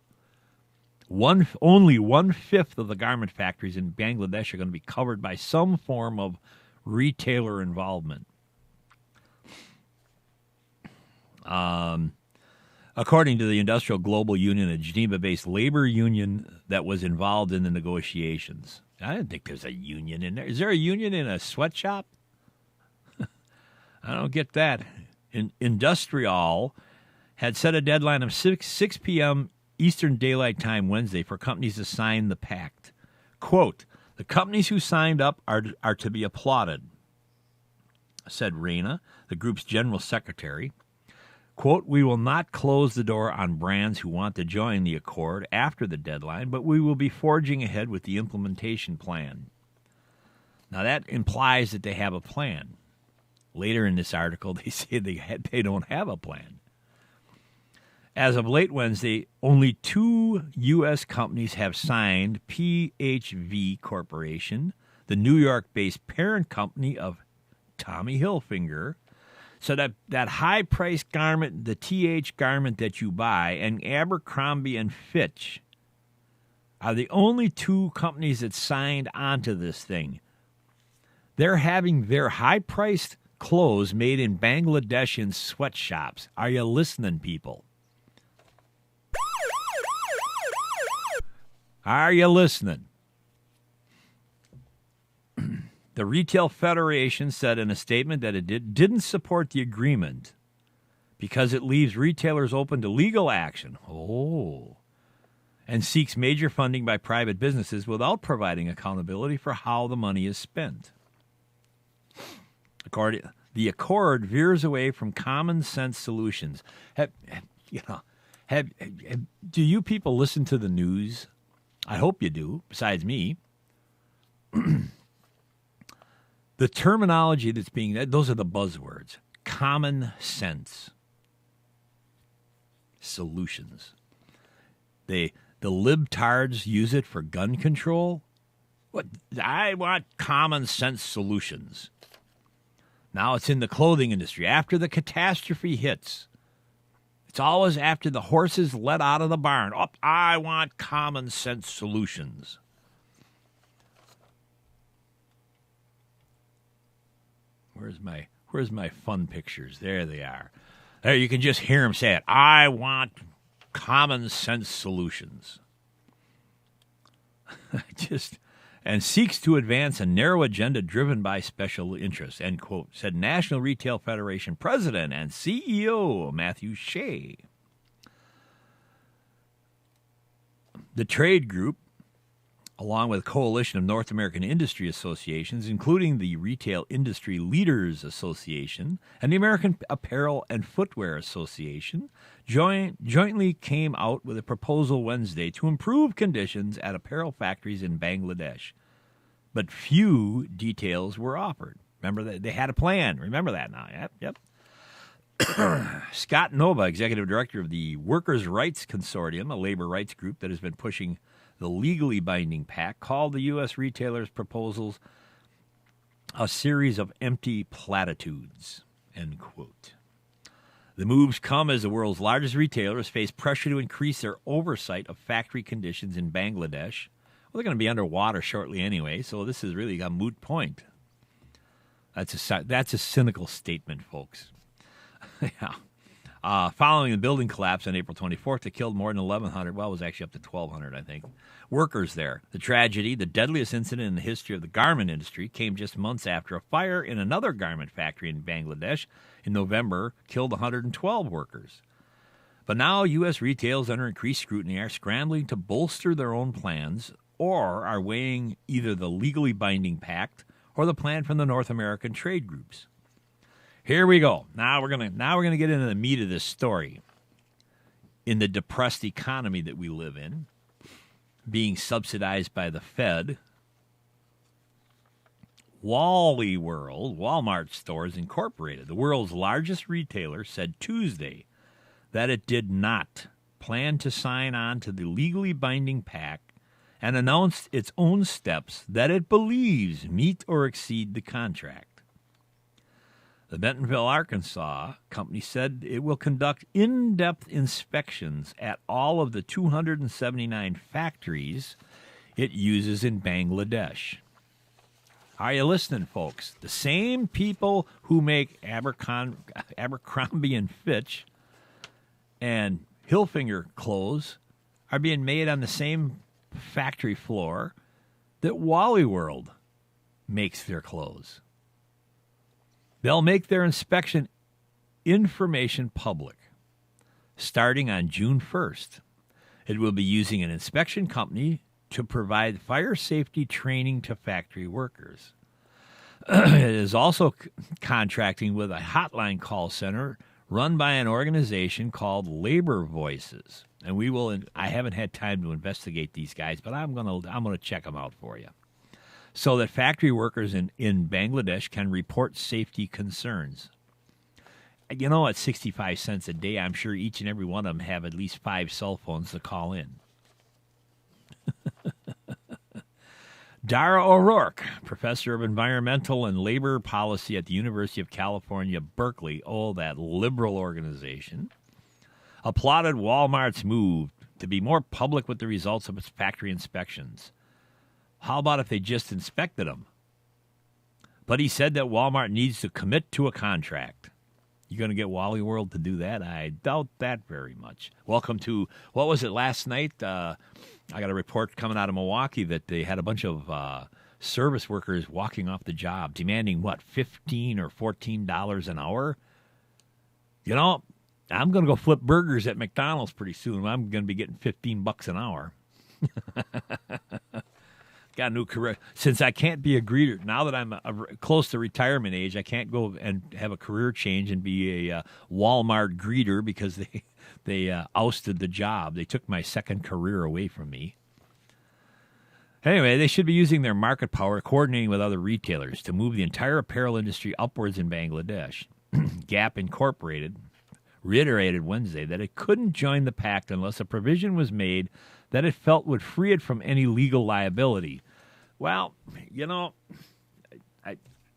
Only 1/5 of the garment factories in Bangladesh are going to be covered by some form of retailer involvement. According to the Industrial Global Union, a Geneva-based labor union that was involved in the negotiations. I didn't think there's a union in there. Is there a union in a sweatshop? I don't get that. Industrial had set a deadline of 6 p.m. Eastern Daylight Time Wednesday for companies to sign the pact. Quote, the companies who signed up are to be applauded, said Reina, the group's general secretary. Quote, we will not close the door on brands who want to join the accord after the deadline, but we will be forging ahead with the implementation plan. Now, that implies that they have a plan. Later in this article, they say they don't have a plan. As of late Wednesday, only 2 U.S. companies have signed PHV Corporation, the New York-based parent company of Tommy Hilfiger. So that high-priced garment, the TH garment that you buy, and Abercrombie and Fitch are the only 2 companies that signed onto this thing. They're having their high-priced clothes made in Bangladeshi sweatshops. Are you listening, people? Are you listening? The Retail Federation said in a statement that it didn't support the agreement because it leaves retailers open to legal action. And seeks major funding by private businesses without providing accountability for how the money is spent. The accord veers away from common sense solutions. Do you people listen to the news? I hope you do, besides me. The terminology that's those are the buzzwords. Common sense solutions. The libtards use it for gun control. What? I want common sense solutions. Now it's in the clothing industry. After the catastrophe hits, it's always after the horses let out of the barn. Oh, I want common sense solutions. Where's my fun pictures? There they are. There, you can just hear him say it. I want common sense solutions. And seeks to advance a narrow agenda driven by special interests, end quote, said National Retail Federation President and CEO Matthew Shea. The trade group, along with a coalition of North American industry associations, including the Retail Industry Leaders Association and the American Apparel and Footwear Association, jointly came out with a proposal Wednesday to improve conditions at apparel factories in Bangladesh. But few details were offered. Remember that they had a plan. Remember that now. Yep. Scott Nova, executive director of the Workers' Rights Consortium, a labor rights group that has been pushing the legally binding pact, called the U.S. retailers' proposals a series of empty platitudes, end quote. The moves come as the world's largest retailers face pressure to increase their oversight of factory conditions in Bangladesh. Well, they're going to be underwater shortly anyway, so this is really a moot point. That's a cynical statement, folks. Yeah. Following the building collapse on April 24th, it killed more than 1,100. Well, it was actually up to 1,200, I think. Workers there. The tragedy, the deadliest incident in the history of the garment industry, came just months after a fire in another garment factory in Bangladesh in November killed 112 workers. But now U.S. retailers under increased scrutiny are scrambling to bolster their own plans or are weighing either the legally binding pact or the plan from the North American trade groups. Here we go. Now we're gonna get into the meat of this story. In the depressed economy that we live in, being subsidized by the Fed, Wally World, Walmart Stores Incorporated, the world's largest retailer, said Tuesday that it did not plan to sign on to the legally binding pact and announced its own steps that it believes meet or exceed the contract. The Bentonville, Arkansas company said it will conduct in-depth inspections at all of the 279 factories it uses in Bangladesh. Are you listening, folks? The same people who make Abercrombie and Fitch and Hilfiger clothes are being made on the same factory floor that Wally World makes their clothes. They'll make their inspection information public starting on June 1st. It will be using an inspection company to provide fire safety training to factory workers. It is also contracting with a hotline call center run by an organization called Labor Voices. And I haven't had time to investigate these guys, but I'm going to check them out for you, so that factory workers in Bangladesh can report safety concerns. You know, at 65 cents a day, I'm sure each and every one of them have at least 5 cell phones to call in. Dara O'Rourke, professor of environmental and labor policy at the University of California, Berkeley, that liberal organization, applauded Walmart's move to be more public with the results of its factory inspections. How about if they just inspected them? But he said that Walmart needs to commit to a contract. You going to get Wally World to do that? I doubt that very much. Welcome to, what was it last night? I got a report coming out of Milwaukee that they had a bunch of service workers walking off the job, demanding, $15 or $14 an hour? You know, I'm going to go flip burgers at McDonald's pretty soon. I'm going to be getting $15 an hour. Got a new career. Since I can't be a greeter, now that I'm close to retirement age, I can't go and have a career change and be a Walmart greeter because they ousted the job. They took my second career away from me. Anyway, they should be using their market power, coordinating with other retailers to move the entire apparel industry upwards in Bangladesh. Gap Incorporated reiterated Wednesday that it couldn't join the pact unless a provision was made that it felt would free it from any legal liability. Well,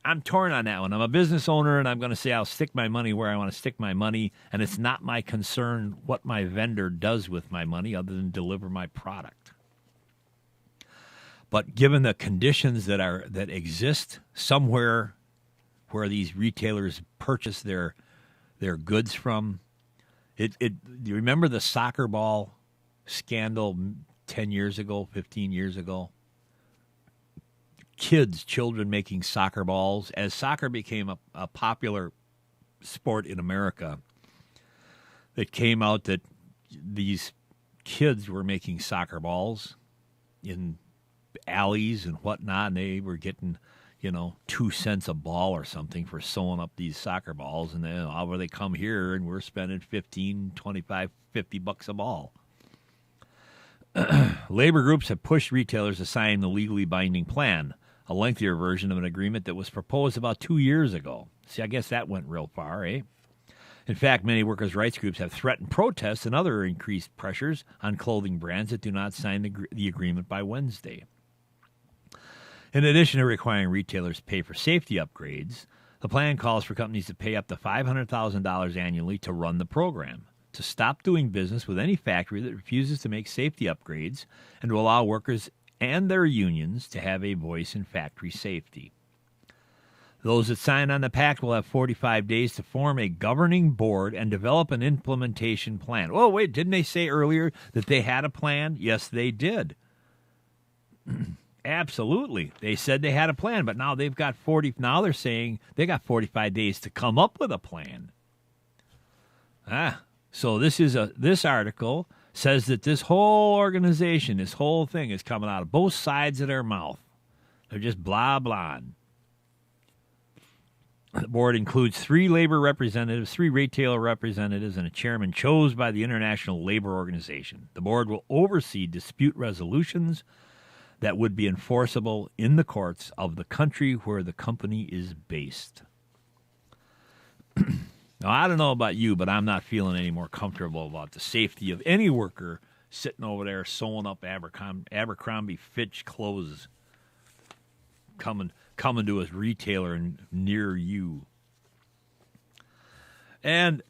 I'm torn on that one. I'm a business owner, and I'm going to say I'll stick my money where I want to stick my money, and it's not my concern what my vendor does with my money other than deliver my product. But given the conditions that exist somewhere where these retailers purchase their goods from, do you remember the soccer ball scandal 10 years ago, 15 years ago? Children making soccer balls. As soccer became a popular sport in America, it came out that these kids were making soccer balls in alleys and whatnot, and they were getting 2 cents a ball or something for sewing up these soccer balls, and then over they come here and we're spending $15, $25, $50 a ball. Labor groups have pushed retailers to sign the legally binding plan, a lengthier version of an agreement that was proposed about 2 years ago. See, I guess that went real far, eh? In fact, many workers' rights groups have threatened protests and other increased pressures on clothing brands that do not sign the agreement by Wednesday. In addition to requiring retailers to pay for safety upgrades, the plan calls for companies to pay up to $500,000 annually to run the program, to stop doing business with any factory that refuses to make safety upgrades, and to allow workers and their unions to have a voice in factory safety. Those that sign on the pact will have 45 days to form a governing board and develop an implementation plan. Oh, wait, didn't they say earlier that they had a plan? Yes, they did. Absolutely. They said they had a plan, but now now they're saying they got 45 days to come up with a plan. So this article says that this whole organization, this whole thing is coming out of both sides of their mouth. They're just blah, blah. The board includes 3 labor representatives, 3 retailer representatives, and a chairman chosen by the International Labor Organization. The board will oversee dispute resolutions that would be enforceable in the courts of the country where the company is based. Now, I don't know about you, but I'm not feeling any more comfortable about the safety of any worker sitting over there sewing up Abercrombie Fitch clothes coming to a retailer near you. And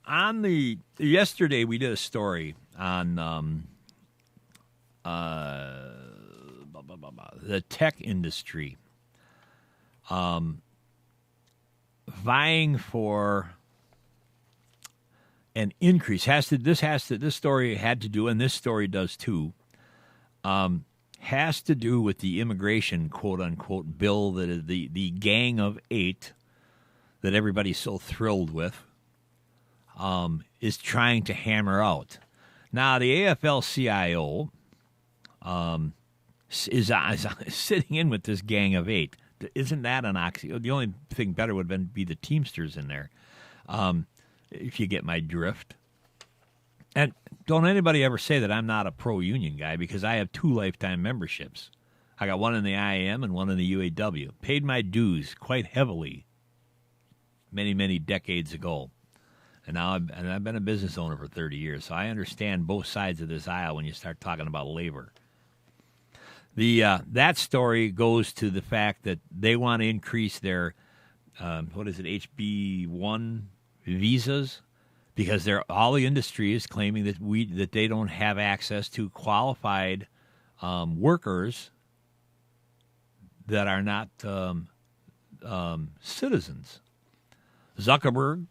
yesterday we did a story on the tech industry vying for an increase. This story had to do, and this story does too, has to do with the immigration quote unquote bill that is the Gang of 8 that everybody's so thrilled with is trying to hammer out. Now the AFL-CIO is sitting in with this Gang of 8. Isn't that an oxy? The only thing better would be the Teamsters in there, if you get my drift. And don't anybody ever say that I'm not a pro-union guy, because I have 2 lifetime memberships. I got one in the IAM and one in the UAW. Paid my dues quite heavily many, many decades ago. And now I've been a business owner for 30 years, so I understand both sides of this aisle when you start talking about labor. That story goes to the fact that they want to increase their HB1 visas, because all the industry is claiming that they don't have access to qualified workers that are not citizens. Zuckerberg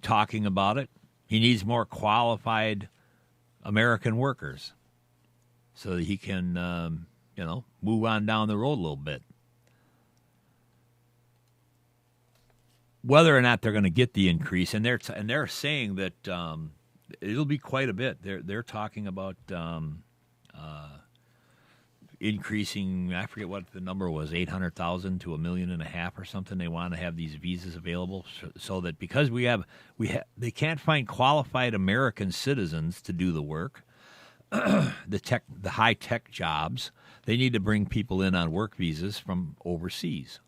talking about it. He needs more qualified American workers so that he can, move on down the road a little bit. whether or not they're going to get the increase, and they're saying that it'll be quite a bit. They're talking about increasing. I forget what the number was, 800,000 to 1.5 million or something. They want to have these visas available so that because they can't find qualified American citizens to do the work, the high tech jobs. They need to bring people in on work visas from overseas.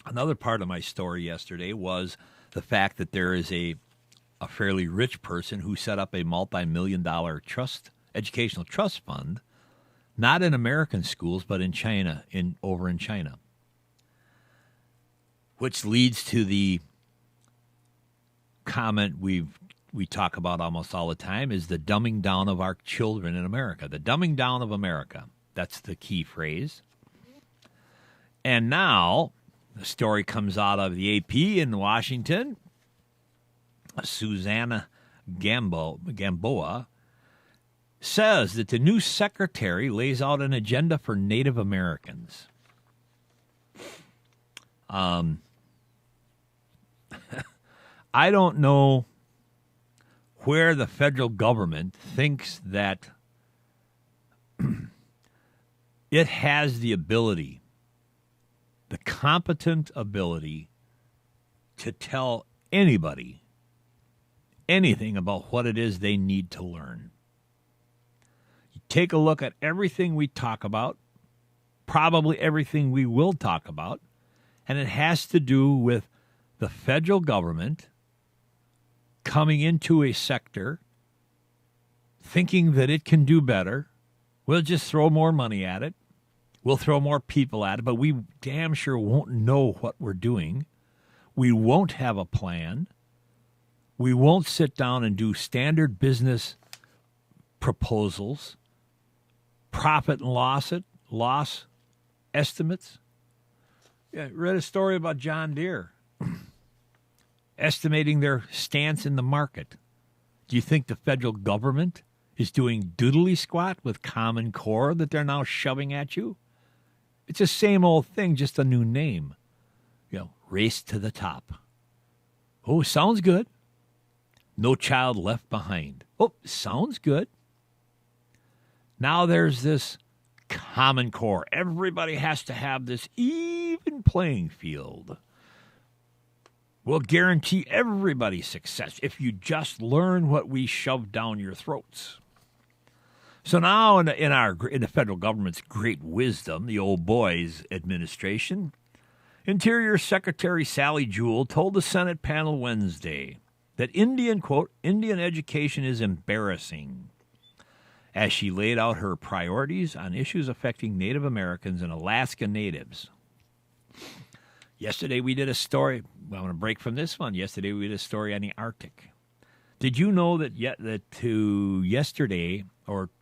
Another part of my story yesterday was the fact that there is a fairly rich person who set up a multi-million-dollar educational trust fund, not in American schools, but in China, over in China, which leads to the comment we talk about almost all the time is the dumbing down of our children in America. The dumbing down of America. That's the key phrase. And now the story comes out of the AP in Washington. Susanna Gamboa says that the new secretary lays out an agenda for Native Americans. I don't know where the federal government thinks that it has the ability, the competent ability to tell anybody anything about what it is they need to learn. You take a look at everything we talk about, probably everything we will talk about, and it has to do with the federal government coming into a sector thinking that it can do better. We'll just throw more money at it. We'll throw more people at it, but we damn sure won't know what we're doing. We won't have a plan. We won't sit down and do standard business proposals, profit and loss estimates. Yeah, I read a story about John Deere estimating their stance in the market. Do you think the federal government is doing doodly squat with Common Core that they're now shoving at you? It's the same old thing, just a new name. Race to the top. Oh, sounds good. No child left behind. Oh, sounds good. Now there's this Common Core. Everybody has to have this even playing field. We'll guarantee everybody success if you just learn what we shove down your throats. So now in the federal government's great wisdom, the old boys administration, Interior Secretary Sally Jewell told the Senate panel Wednesday that Indian education is embarrassing as she laid out her priorities on issues affecting Native Americans and Alaska Natives. Yesterday we did a story. Well, I'm going to break from this one. Yesterday we did a story on the Arctic. Did you know that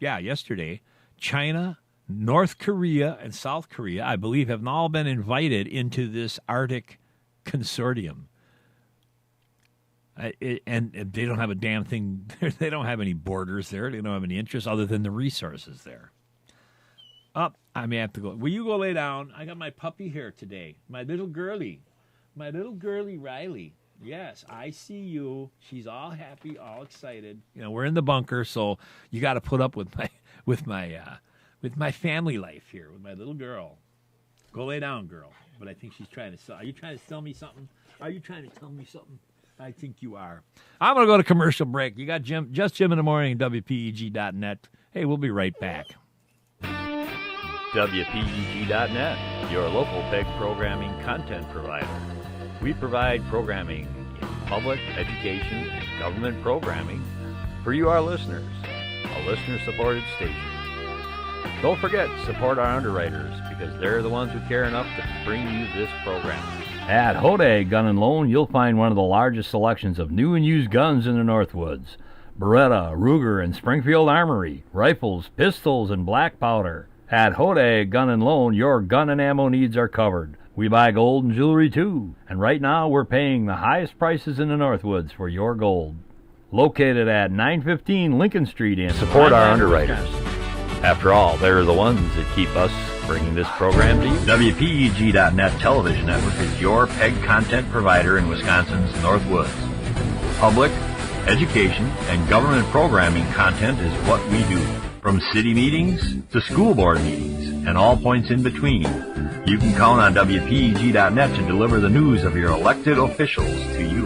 yesterday, China, North Korea, and South Korea, I believe, have all been invited into this Arctic consortium. And they don't have a damn thing. They don't have any borders there. They don't have any interests other than the resources there. I may have to go. Will you go lay down? I got my puppy here today. My little girlie Riley. Yes, I see you. She's all happy, all excited. We're in the bunker, so you got to put up with my family life here with my little girl. Go lay down, girl. But I think she's trying to. Are you trying to tell me something? I think you are. I'm going to go to commercial break. You got Jim in the morning, WPEG.net. Hey, we'll be right back. WPEG.net, your local PEG programming content provider. We provide programming in public, education, and government programming for you, our listeners, a listener-supported station. Don't forget, support our underwriters because they're the ones who care enough to bring you this program. At Hodag Gun & Loan, you'll find one of the largest selections of new and used guns in the Northwoods. Beretta, Ruger, and Springfield Armory, rifles, pistols, and black powder. At Hodag Gun & Loan, your gun and ammo needs are covered. We buy gold and jewelry too, and right now we're paying the highest prices in the Northwoods for your gold. Located at 915 Lincoln Street in... Support our underwriters. After all, they're the ones that keep us bringing this program to you. WPEG.net television network is your PEG content provider in Wisconsin's North Woods. Public, education, and government programming content is what we do. From city meetings to school board meetings and all points in between, you can count on WPEG.net to deliver the news of your elected officials to you.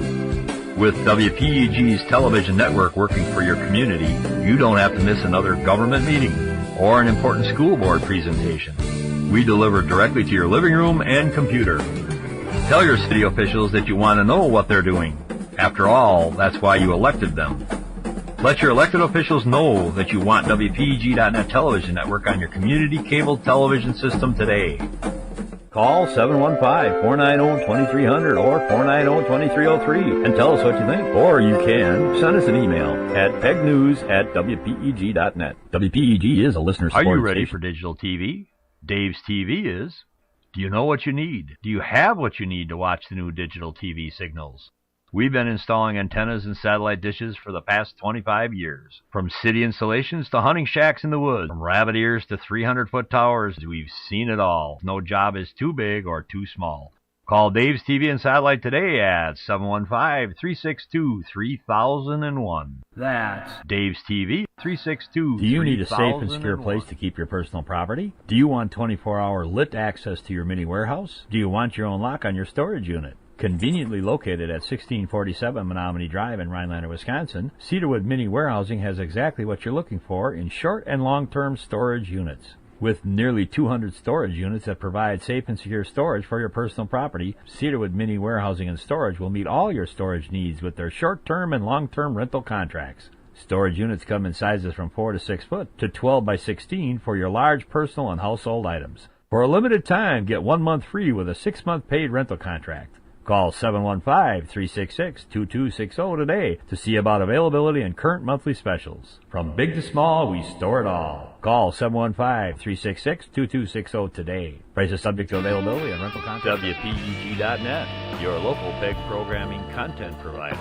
With WPEG's television network working for your community, you don't have to miss another government meeting or an important school board presentation. We deliver directly to your living room and computer. Tell your city officials that you want to know what they're doing. After all, that's why you elected them. Let your elected officials know that you want WPEG.net television network on your community cable television system today. Call 715-490-2300 or 490-2303 and tell us what you think. Or you can send us an email at pegnews@WPEG.net. WPEG is a listener-supported Are you ready station. for digital TV? Dave's TV is. Do you know what you need? Do you have what you need to watch the new digital TV signals? We've been installing antennas and satellite dishes for the past 25 years. From city installations to hunting shacks in the woods, from rabbit ears to 300-foot towers, we've seen it all. No job is too big or too small. Call Dave's TV and Satellite today at 715-362-3001. That's Dave's TV, 362-3001. Do you need a safe and secure place to keep your personal property? Do you want 24-hour lit access to your mini warehouse? Do you want your own lock on your storage unit? Conveniently located at 1647 Menominee Drive in Rhinelander, Wisconsin, Cedarwood Mini Warehousing has exactly what you're looking for in short and long-term storage units. With nearly 200 storage units that provide safe and secure storage for your personal property, Cedarwood Mini Warehousing and Storage will meet all your storage needs with their short-term and long-term rental contracts. Storage units come in sizes from 4 to 6 foot to 12 by 16 for your large personal and household items. For a limited time, get 1 month free with a 6-month paid rental contract. Call 715-366-2260 today to see about availability and current monthly specials. From big to small, we store it all. Call 715-366-2260 today. Prices subject to availability and rental contract. WPEG.net, your local PEG programming content provider.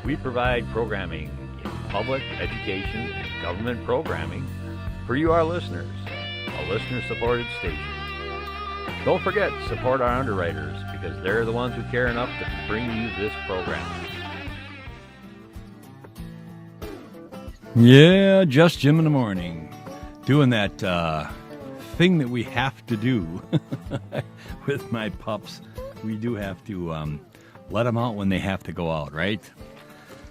We provide programming in public, education, and government programming for you, our listeners. A listener-supported station. Don't forget, support our underwriters, because they're the ones who care enough to bring you this program. Yeah, just Jim in the morning. Doing that thing that we have to do with my pups. We do have to let them out when they have to go out, right?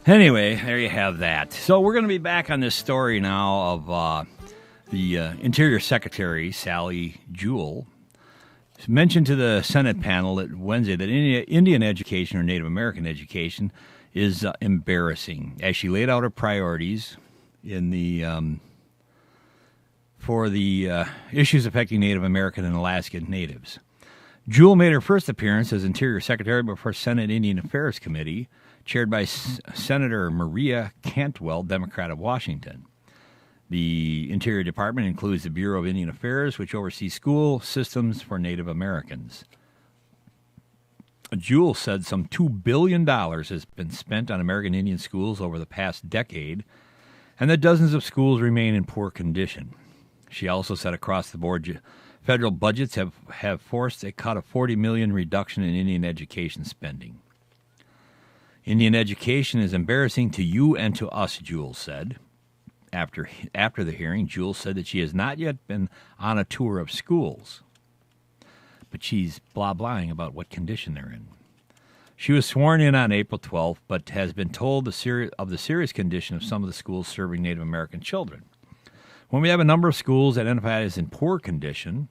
Anyway, there you have that. So we're going to be back on this story now of the Interior Secretary, Sally Jewell, mentioned to the Senate panel at Wednesday that Indian education or Native American education is embarrassing, as she laid out her priorities in the for the issues affecting Native American and Alaska Natives. Jewell made her first appearance as Interior Secretary before Senate Indian Affairs Committee, chaired by Senator Maria Cantwell, Democrat of Washington. The Interior Department includes the Bureau of Indian Affairs, which oversees school systems for Native Americans. Jewell said some $2 billion has been spent on American Indian schools over the past decade, and that dozens of schools remain in poor condition. She also said across the board, federal budgets have forced a cut of $40 million reduction in Indian education spending. Indian education is embarrassing to you and to us, Jewell said. After the hearing, Jewell said that she has not yet been on a tour of schools, but she's blah-blahing about what condition they're in. She was sworn in on April 12th, but has been told of the serious condition of some of the schools serving Native American children. When we have a number of schools identified as in poor condition,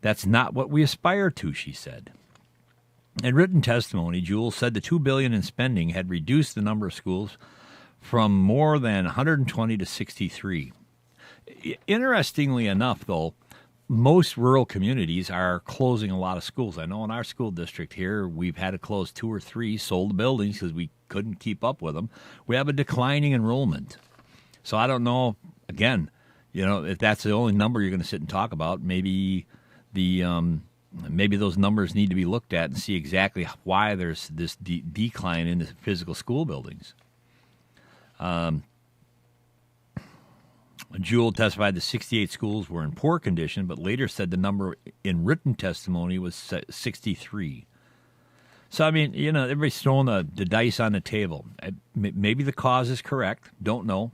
that's not what we aspire to, she said. In written testimony, Jewell said the $2 billion in spending had reduced the number of schools from more than 120 to 63. Interestingly enough, though, most rural communities are closing a lot of schools. I know in our school district here, we've had to close 2 or 3, sold the buildings because we couldn't keep up with them. We have a declining enrollment. So I don't know, again, if that's the only number you're going to sit and talk about, maybe maybe those numbers need to be looked at and see exactly why there's this decline in the physical school buildings. Jewell testified that 68 schools were in poor condition, but later said the number in written testimony was 63. So, I mean, everybody's throwing the dice on the table. Maybe the cause is correct. Don't know.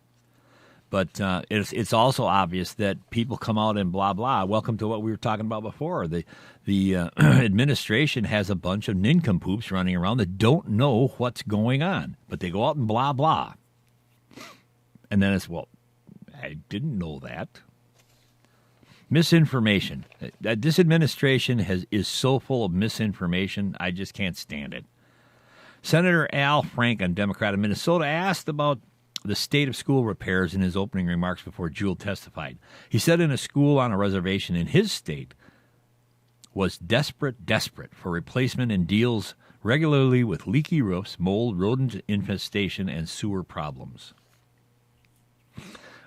But it's also obvious that people come out and blah, blah. Welcome to what we were talking about before. The administration has a bunch of nincompoops running around that don't know what's going on. But they go out and blah, blah. And then it's, well, I didn't know that. Misinformation. This administration is so full of misinformation, I just can't stand it. Senator Al Franken, Democrat of Minnesota, asked about the state of school repairs in his opening remarks before Jewell testified. He said in a school on a reservation in his state was desperate for replacement and deals regularly with leaky roofs, mold, rodent infestation, and sewer problems.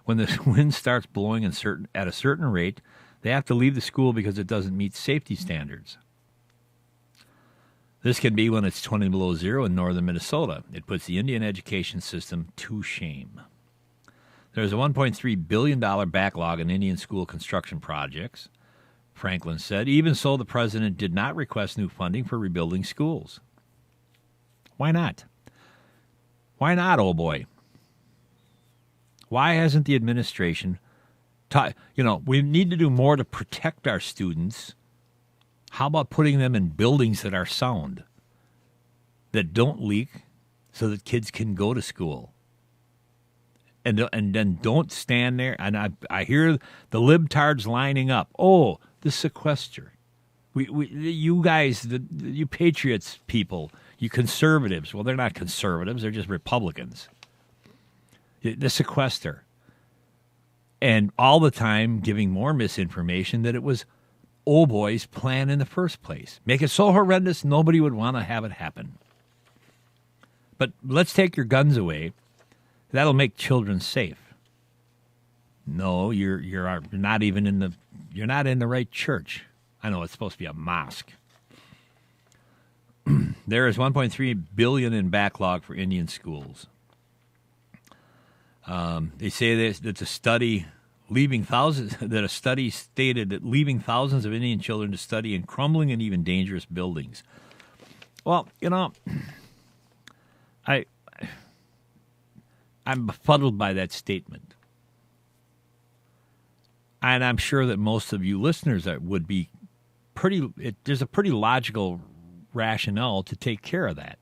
When the wind starts blowing at a certain rate, they have to leave the school because it doesn't meet safety standards. This can be when it's 20 below zero in northern Minnesota. It puts the Indian education system to shame. There's a $1.3 billion backlog in Indian school construction projects, Franklin said. Even so, the president did not request new funding for rebuilding schools. Why not? Why not, oh boy? Why hasn't the administration we need to do more to protect our students. How about putting them in buildings that are sound, that don't leak, so that kids can go to school? And then don't stand there. And I hear the libtards lining up. Oh, the sequester. You guys, you patriots people, you conservatives. Well, they're not conservatives. They're just Republicans. The sequester. And all the time giving more misinformation that it was oh boy's plan in the first place. Make it so horrendous nobody would want to have it happen. But let's take your guns away. That'll make children safe. No, you're not even you're not in the right church. I know it's supposed to be a mosque. There is $1.3 billion in backlog for Indian schools. They say that a study stated that leaving thousands of Indian children to study in crumbling and even dangerous buildings. Well, I'm befuddled by that statement. And I'm sure that most of you listeners would be there's a pretty logical rationale to take care of that.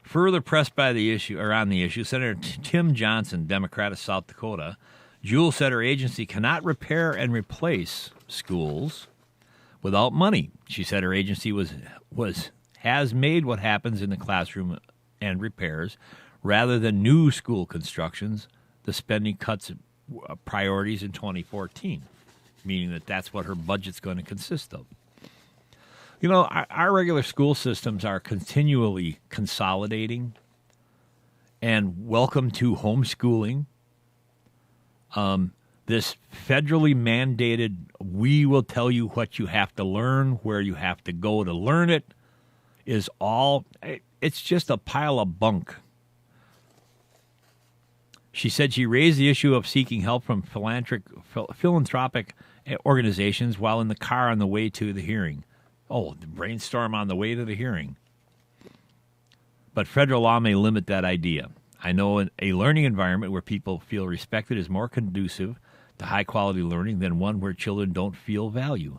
Further pressed by the issue, or on the issue, Senator Tim Johnson, Democrat of South Dakota, Jewell said her agency cannot repair and replace schools without money. She said her agency has made what happens in the classroom and repairs rather than new school constructions, the spending cuts priorities in 2014, meaning that's what her budget's going to consist of. Our regular school systems are continually consolidating, and welcome to homeschooling. This federally mandated, we will tell you what you have to learn, where you have to go to learn it, it's just a pile of bunk. She said she raised the issue of seeking help from philanthropic organizations while in the car on the way to the hearing. Oh, the brainstorm on the way to the hearing. But federal law may limit that idea. I know a learning environment where people feel respected is more conducive to high-quality learning than one where children don't feel value.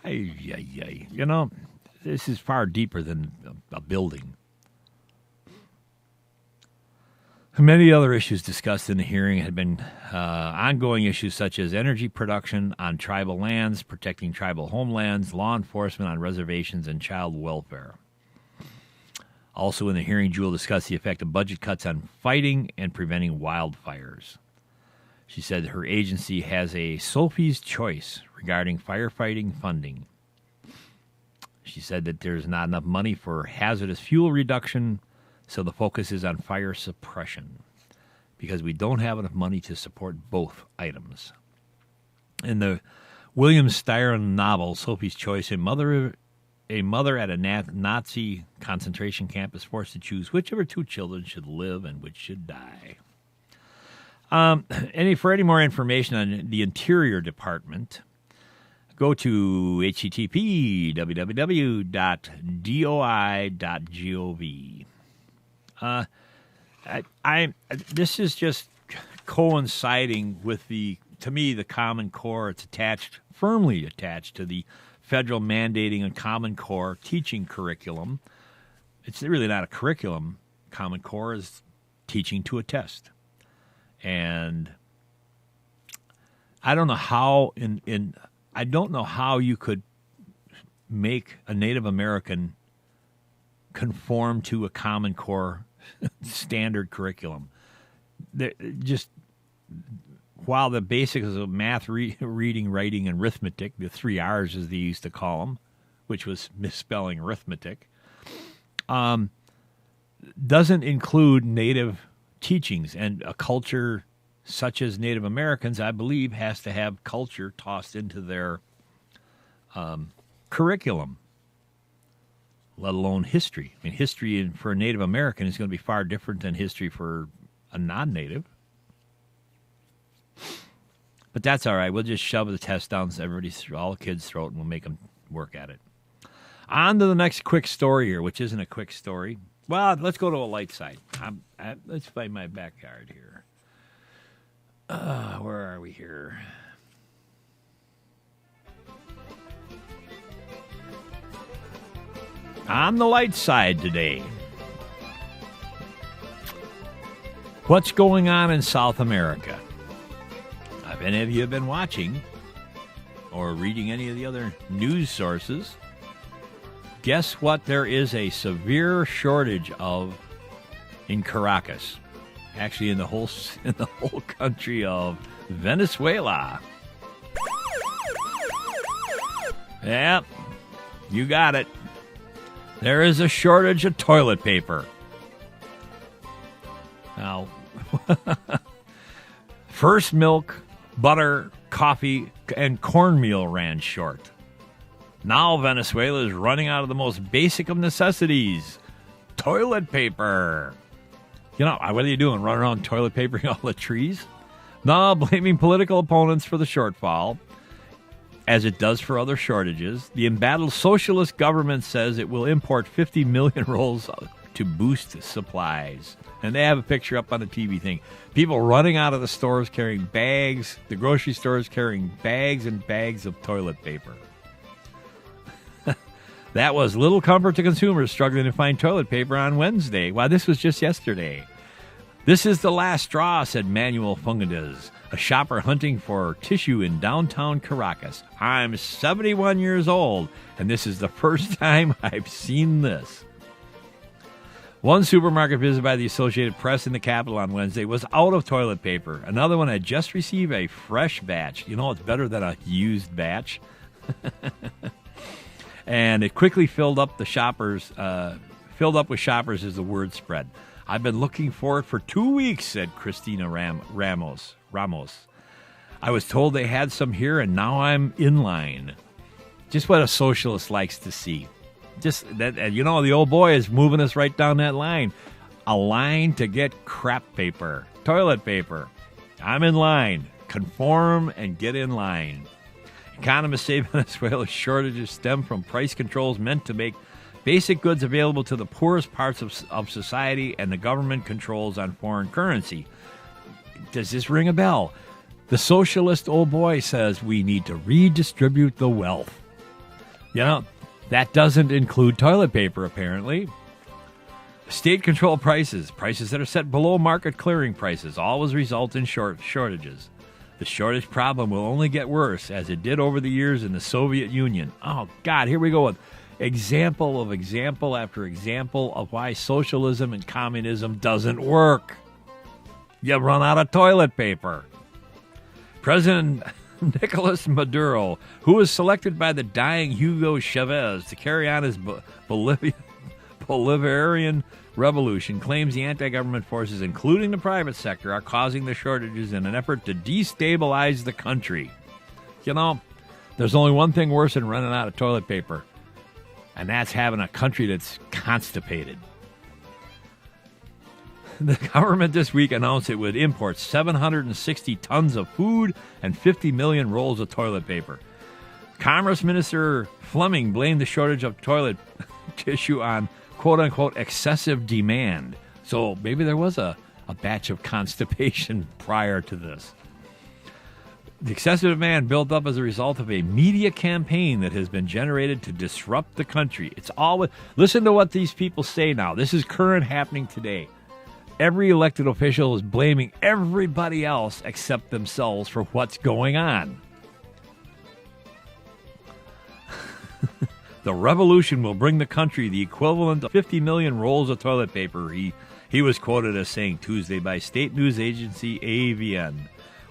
This is far deeper than a building. Many other issues discussed in the hearing had been ongoing issues such as energy production on tribal lands, protecting tribal homelands, law enforcement on reservations, and child welfare. Also in the hearing, Jewell discussed the effect of budget cuts on fighting and preventing wildfires. She said her agency has a Sophie's choice regarding firefighting funding. She said that there's not enough money for hazardous fuel reduction, so the focus is on fire suppression because we don't have enough money to support both items. In the William Styron novel, Sophie's Choice, a mother a mother at a Nazi concentration camp is forced to choose which of her two children should live and which should die. For any more information on the Interior Department, go to http://doi.gov. This is just coinciding with to me, the Common Core. It's firmly attached to the federal mandating and Common Core teaching curriculum. It's really not a curriculum. Common Core is teaching to a test. And I don't know how I don't know how you could make a Native American conform to a Common Core standard curriculum. While the basics of math, reading, writing, and arithmetic, the 3 R's as they used to call them, which was misspelling arithmetic, doesn't include Native teachings. And a culture such as Native Americans, I believe, has to have culture tossed into their curriculum, let alone history. I mean, history for a Native American is going to be far different than history for a non-Native. But that's all right. We'll just shove the test down all the kids' throat, and we'll make them work at it. On to the next quick story here, which isn't a quick story. Well, let's go to a light side. Let's find my backyard here. Where are we here? On the light side today. What's going on in South America? If any of you have been watching or reading any of the other news sources, guess what there is a severe shortage of in Caracas. Actually, in the whole country of Venezuela. Yeah, you got it. There is a shortage of toilet paper. Now, first milk, butter, coffee, and cornmeal ran short. Now Venezuela is running out of the most basic of necessities, toilet paper. What are you doing, running around toilet papering all the trees? No, blaming political opponents for the shortfall, as it does for other shortages. The embattled socialist government says it will import 50 million rolls to boost supplies. And they have a picture up on the TV thing. People running out of the stores carrying bags, the grocery stores carrying bags and bags of toilet paper. That was little comfort to consumers struggling to find toilet paper on Wednesday. Wow, this was just yesterday. This is the last straw, said Manuel Fungadez, a shopper hunting for tissue in downtown Caracas. I'm 71 years old, and this is the first time I've seen this. One supermarket visited by the Associated Press in the capital on Wednesday was out of toilet paper. Another one had just received a fresh batch. It's better than a used batch. And it quickly filled up with shoppers as the word spread. I've been looking for it for 2 weeks, said Christina Ramos. I was told they had some here, and now I'm in line. Just what a socialist likes to see. Just that, the old boy is moving us right down that line. A line to get crap paper, toilet paper. I'm in line. Conform and get in line. Economists say Venezuela's shortages stem from price controls meant to make basic goods available to the poorest parts of society and the government controls on foreign currency. Does this ring a bell? The socialist old boy says we need to redistribute the wealth. That doesn't include toilet paper, apparently. State-controlled prices that are set below market clearing prices, always result in shortages. The shortage problem will only get worse, as it did over the years in the Soviet Union. Oh, God, here we go with example after example of why socialism and communism doesn't work. You run out of toilet paper. President Nicolas Maduro, who was selected by the dying Hugo Chavez to carry on his Bolivarian revolution, claims the anti-government forces, including the private sector, are causing the shortages in an effort to destabilize the country. There's only one thing worse than running out of toilet paper. And that's having a country that's constipated. The government this week announced it would import 760 tons of food and 50 million rolls of toilet paper. Commerce Minister Fleming blamed the shortage of toilet tissue on quote-unquote excessive demand. So maybe there was a batch of constipation prior to this. The excessive demand built up as a result of a media campaign that has been generated to disrupt the country. It's always, listen to what these people say now. This is current happening today. Every elected official is blaming everybody else except themselves for what's going on. The revolution will bring the country the equivalent of 50 million rolls of toilet paper, he was quoted as saying Tuesday by state news agency AVN.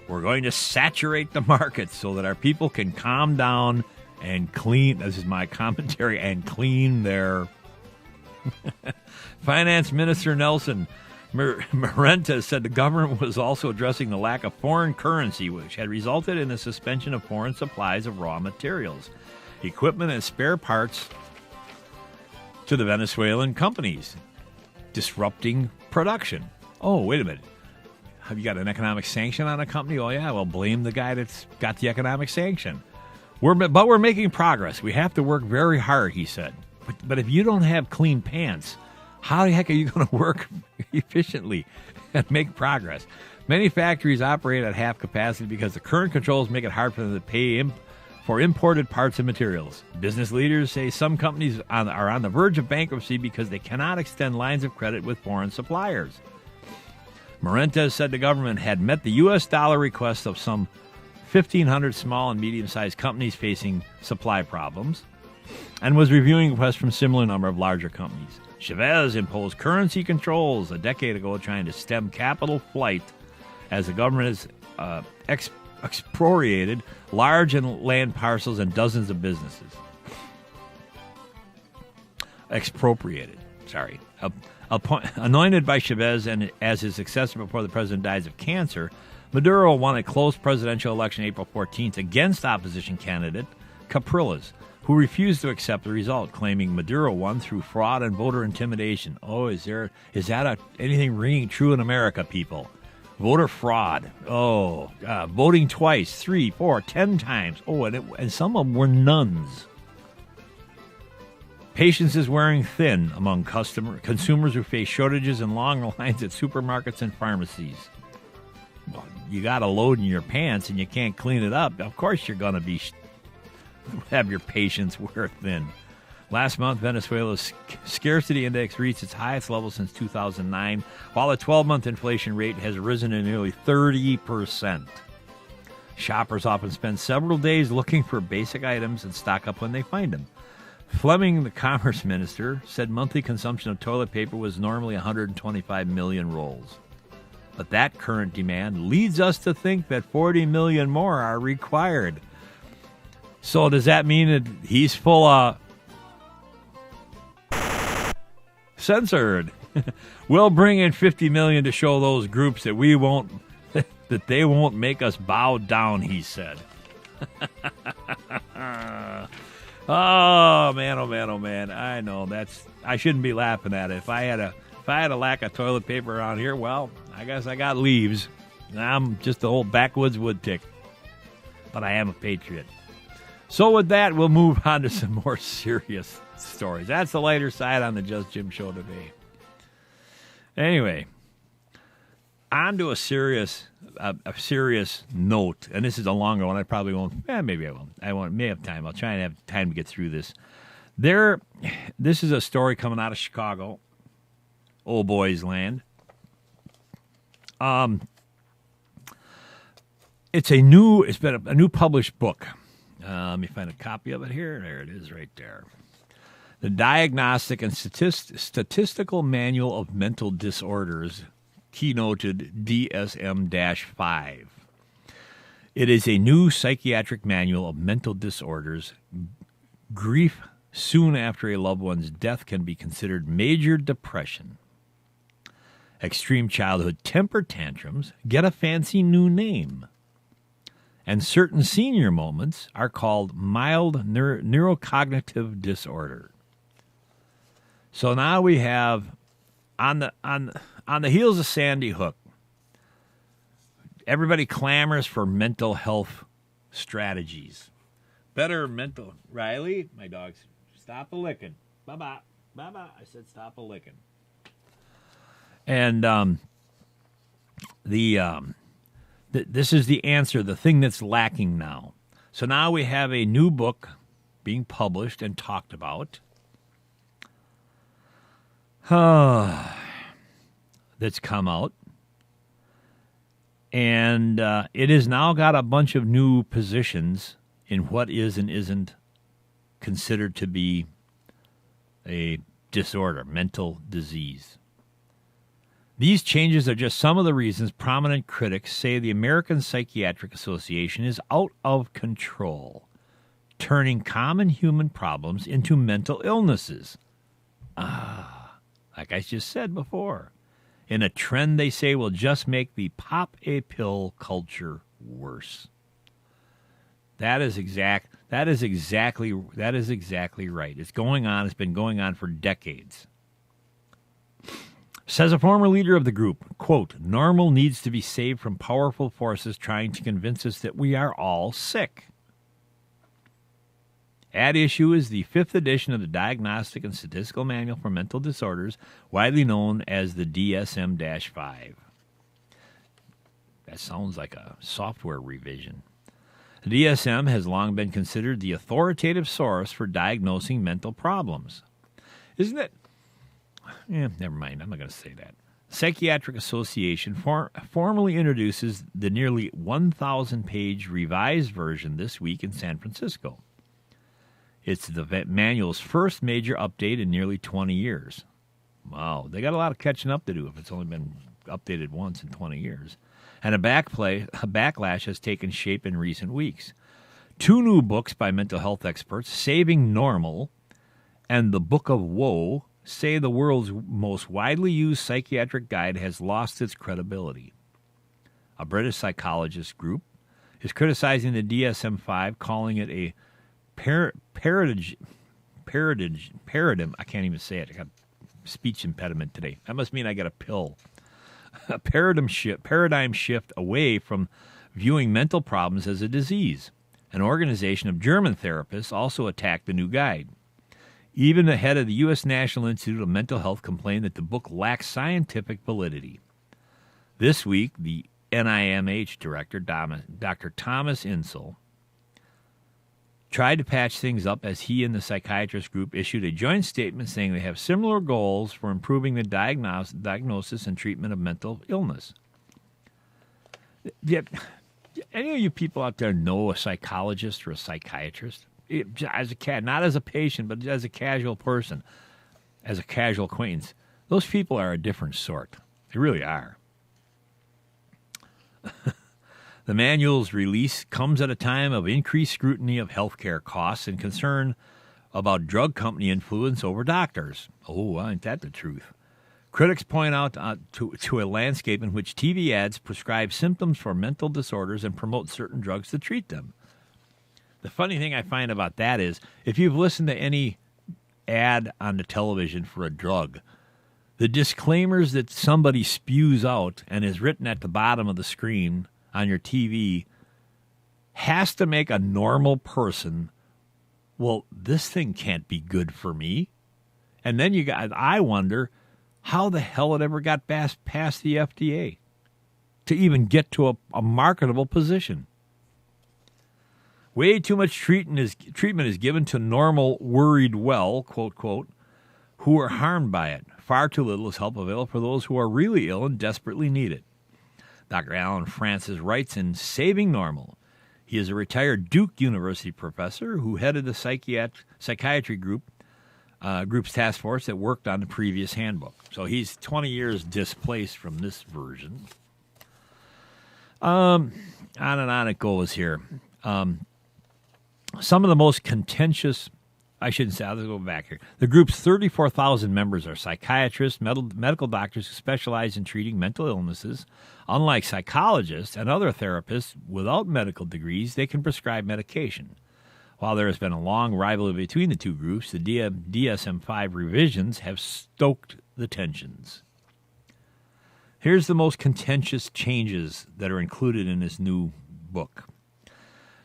We're going to saturate the market so that our people can calm down and clean, this is my commentary, and clean their... Finance Minister Nelson Marenta said the government was also addressing the lack of foreign currency, which had resulted in the suspension of foreign supplies of raw materials, equipment, and spare parts to the Venezuelan companies, disrupting production. Oh, wait a minute. Have you got an economic sanction on a company? Oh, yeah, well, blame the guy that's got the economic sanction. But we're making progress. We have to work very hard, he said. But if you don't have clean pants, how the heck are you going to work efficiently and make progress? Many factories operate at half capacity because the current controls make it hard for them to pay for imported parts and materials. Business leaders say some companies are on the verge of bankruptcy because they cannot extend lines of credit with foreign suppliers. Marenta said the government had met the U.S. dollar request of some 1,500 small and medium-sized companies facing supply problems and was reviewing requests from similar number of larger companies. Chavez imposed currency controls a decade ago trying to stem capital flight as the government has expropriated large land parcels and dozens of businesses. Anointed by Chavez and as his successor before the president dies of cancer, Maduro won a close presidential election April 14th against opposition candidate Capriles, who refused to accept the result, claiming Maduro won through fraud and voter intimidation. Oh, is that anything ringing true in America, people? Voter fraud. Oh, voting twice, 3, 4, 10 times. Oh, and some of them were nuns. Patience is wearing thin among consumers who face shortages and long lines at supermarkets and pharmacies. Well, you got a load in your pants and you can't clean it up. Of course you're going to have your patience wear thin. Last month, Venezuela's scarcity index reached its highest level since 2009, while the 12-month inflation rate has risen to nearly 30%. Shoppers often spend several days looking for basic items and stock up when they find them. Fleming, the commerce minister, said monthly consumption of toilet paper was normally 125 million rolls. But that current demand leads us to think that 40 million more are required. So does that mean that he's full of... Censored. We'll bring in 50 million to show those groups that that they won't make us bow down, he said. Oh man, oh man, oh man. I know I shouldn't be laughing at it. If I had a lack of toilet paper around here, well, I guess I got leaves. I'm just the old backwoods wood tick. But I am a patriot. So with that, we'll move on to some more serious stories. That's the lighter side on the Just Jim Show today. Anyway, on to a serious note, and this is a longer one. I probably won't. Maybe I won't. I won't. May have time. I'll try and have time to get through this. This is a story coming out of Chicago, old boys land. It's been a new published book. Let me find a copy of it here. There it is, right there. The Diagnostic and Statistical Manual of Mental Disorders, keynoted DSM-5. It is a new psychiatric manual of mental disorders. Grief soon after a loved one's death can be considered major depression. Extreme childhood temper tantrums get a fancy new name. And certain senior moments are called mild neurocognitive disorder. So now we have on the heels of Sandy Hook, everybody clamors for mental health strategies. Better mental. Riley, my dog's stop a licking. Bye-bye. Bye-bye. I said stop a licking. And this is the answer, the thing that's lacking now. So now we have a new book being published and talked about that's come out. And it has now got a bunch of new positions in what is and isn't considered to be a disorder, mental disease. These changes are just some of the reasons prominent critics say the American Psychiatric Association is out of control, turning common human problems into mental illnesses. Like I just said before, in a trend they say will just make the pop a pill culture worse. That is exactly right. It's going on. It's been going on for decades. Says a former leader of the group, quote, "Normal needs to be saved from powerful forces trying to convince us that we are all sick." At issue is the 5th edition of the Diagnostic and Statistical Manual for Mental Disorders, widely known as the DSM-5. That sounds like a software revision. The DSM has long been considered the authoritative source for diagnosing mental problems. Isn't it? Never mind. I'm not going to say that. Psychiatric Association formally introduces the nearly 1,000-page revised version this week in San Francisco. It's the manual's first major update in nearly 20 years. Wow, they got a lot of catching up to do if it's only been updated once in 20 years. And a backlash has taken shape in recent weeks. 2 new books by mental health experts, Saving Normal and The Book of Woe, say the world's most widely used psychiatric guide has lost its credibility. A British psychologist group is criticizing the DSM-5, calling it a paradigm. I can't even say it. I got a speech impediment today. That must mean I got a pill. A paradigm shift away from viewing mental problems as a disease. An organization of German therapists also attacked the new guide. Even the head of the U.S. National Institute of Mental Health complained that the book lacks scientific validity. This week, the NIMH director, Dr. Thomas Insel, tried to patch things up as he and the psychiatrist group issued a joint statement saying they have similar goals for improving the diagnosis and treatment of mental illness. Any of you people out there know a psychologist or a psychiatrist? As a not as a patient, but as a casual person, as a casual acquaintance, those people are a different sort. They really are. The manual's release comes at a time of increased scrutiny of healthcare costs and concern about drug company influence over doctors. Oh, ain't that the truth? Critics point out to a landscape in which TV ads prescribe symptoms for mental disorders and promote certain drugs to treat them. The funny thing I find about that is, if you've listened to any ad on the television for a drug, the disclaimers that somebody spews out and is written at the bottom of the screen on your TV has to make a normal person, well, this thing can't be good for me. And then I wonder how the hell it ever got past the FDA to even get to a marketable position. Way too much treatment is given to normal, worried well, quote, quote, who are harmed by it. Far too little is help available for those who are really ill and desperately need it. Dr. Alan Francis writes in Saving Normal. He is a retired Duke University professor who headed the psychiatry group's task force that worked on the previous handbook. So he's 20 years displaced from this version. On and on it goes here. Some of the most contentious, I shouldn't say, let's go back here. The group's 34,000 members are psychiatrists, medical doctors who specialize in treating mental illnesses. Unlike psychologists and other therapists without medical degrees, they can prescribe medication. While there has been a long rivalry between the two groups, the DSM-5 revisions have stoked the tensions. Here's the most contentious changes that are included in this new book.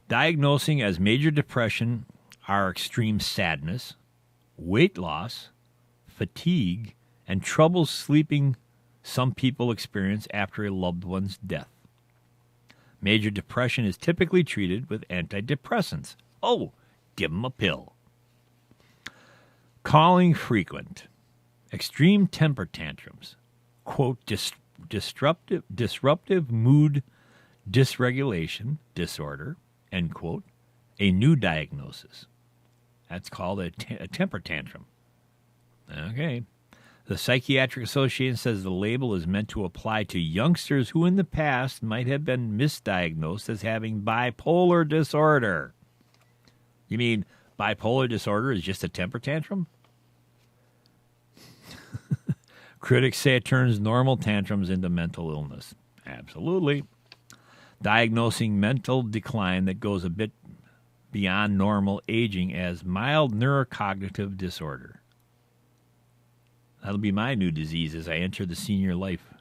Diagnosing as major depression are extreme sadness, weight loss, fatigue, and trouble sleeping some people experience after a loved one's death. Major depression is typically treated with antidepressants. Oh, give them a pill. Calling frequent. Extreme temper tantrums. Quote, disruptive mood dysregulation disorder, end quote, a new diagnosis. That's called a temper tantrum. Okay. The Psychiatric Association says the label is meant to apply to youngsters who in the past might have been misdiagnosed as having bipolar disorder. You mean bipolar disorder is just a temper tantrum? Critics say it turns normal tantrums into mental illness. Absolutely. Diagnosing mental decline that goes a bit beyond normal aging as mild neurocognitive disorder. That'll be my new disease as I enter the senior life.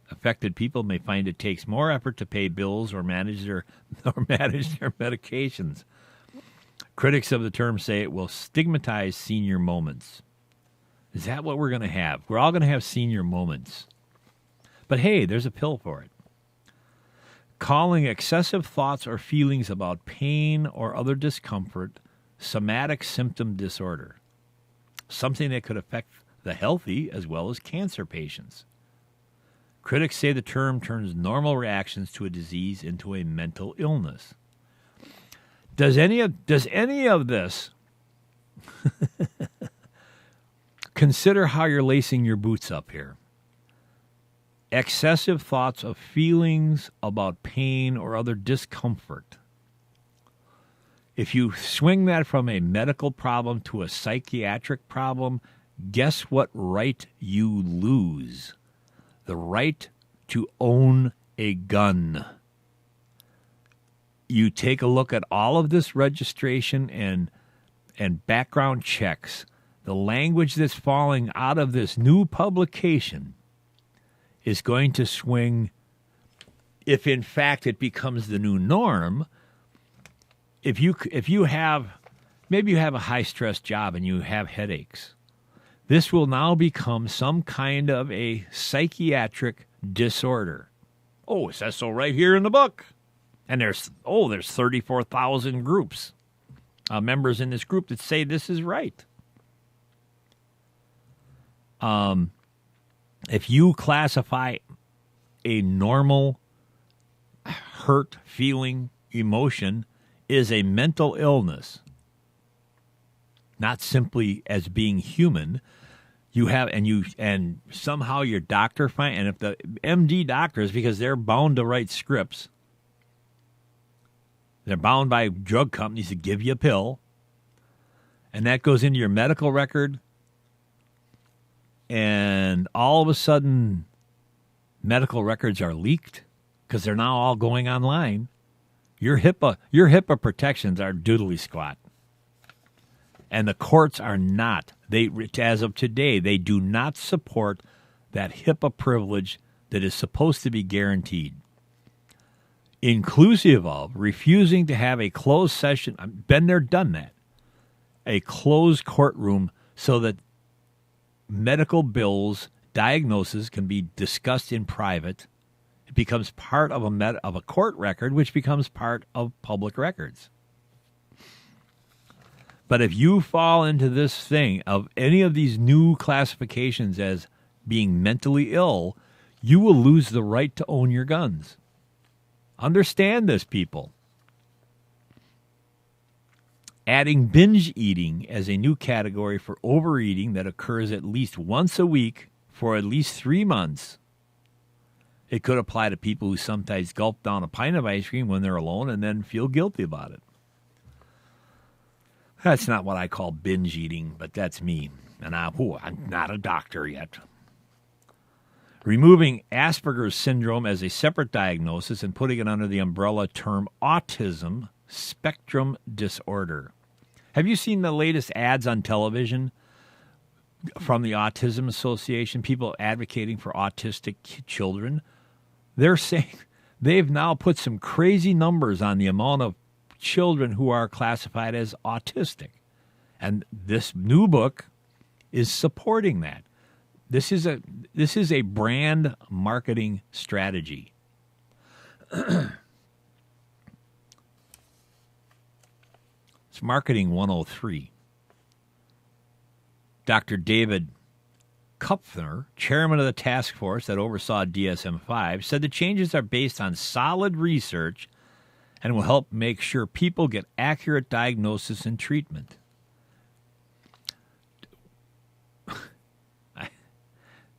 Affected people may find it takes more effort to pay bills or manage their medications. Critics of the term say it will stigmatize senior moments. Is that what we're going to have? We're all going to have senior moments. But hey, there's a pill for it. Calling excessive thoughts or feelings about pain or other discomfort somatic symptom disorder. Something that could affect the healthy as well as cancer patients. Critics say the term turns normal reactions to a disease into a mental illness. Does any of this consider how you're lacing your boots up here? Excessive thoughts of feelings about pain or other discomfort. If you swing that from a medical problem to a psychiatric problem, guess what right you lose? The right to own a gun. You take a look at all of this registration and background checks. The language that's falling out of this new publication is going to swing, if in fact it becomes the new norm. If you have, maybe you have a high-stress job and you have headaches, this will now become some kind of a psychiatric disorder. Oh, it says so right here in the book. And there's 34,000 groups, members in this group that say this is right. If you classify a normal hurt, feeling, emotion is a mental illness, not simply as being human, you have and somehow your doctor and if the MD doctors, because they're bound to write scripts, they're bound by drug companies to give you a pill, and that goes into your medical record, and all of a sudden medical records are leaked because they're now all going online. Your HIPAA protections are doodly squat. And the courts are not. As of today, they do not support that HIPAA privilege that is supposed to be guaranteed. Inclusive of refusing to have a closed session. I've been there, done that. A closed courtroom so that medical bills, diagnoses can be discussed in private. It becomes part of a court record, which becomes part of public records. But if you fall into this thing of any of these new classifications as being mentally ill, you will lose the right to own your guns. Understand this, people. Adding binge eating as a new category for overeating that occurs at least once a week for at least 3 months. It could apply to people who sometimes gulp down a pint of ice cream when they're alone and then feel guilty about it. That's not what I call binge eating, but that's me. And I'm not a doctor yet. Removing Asperger's syndrome as a separate diagnosis and putting it under the umbrella term autism spectrum disorder. Have you seen the latest ads on television from the Autism Association? People advocating for autistic children. They're saying they've now put some crazy numbers on the amount of children who are classified as autistic. And this new book is supporting that. This is a brand marketing strategy. It's Marketing 103. Dr. David Kupfer, chairman of the task force that oversaw DSM-5, said the changes are based on solid research and will help make sure people get accurate diagnosis and treatment.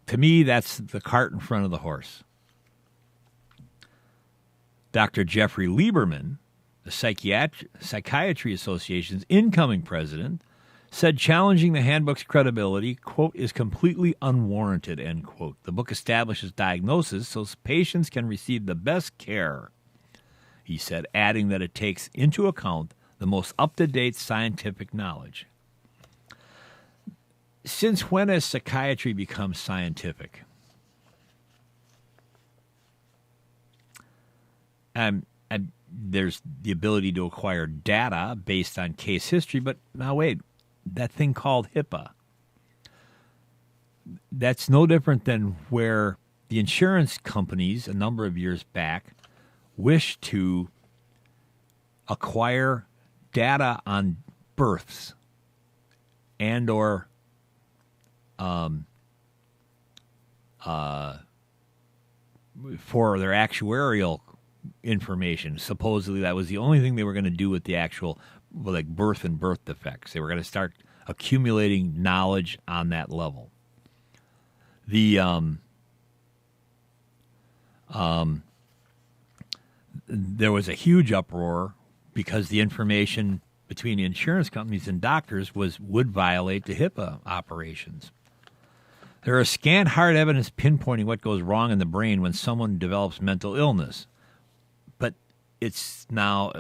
To me, that's the cart in front of the horse. Dr. Jeffrey Lieberman, the Psychiatry Association's incoming president, said challenging the handbook's credibility, quote, is completely unwarranted, end quote. The book establishes diagnosis so patients can receive the best care, he said, adding that it takes into account the most up-to-date scientific knowledge. Since when has psychiatry become scientific? There's the ability to acquire data based on case history, but now wait, that thing called HIPAA, that's no different than where the insurance companies a number of years back wished to acquire data on births and or for their actuarial information. Supposedly that was the only thing they were going to do with the actual like birth and birth defects. They were going to start accumulating knowledge on that level. There was a huge uproar because the information between the insurance companies and doctors would violate the HIPAA operations. There is scant hard evidence pinpointing what goes wrong in the brain when someone develops mental illness, but it's now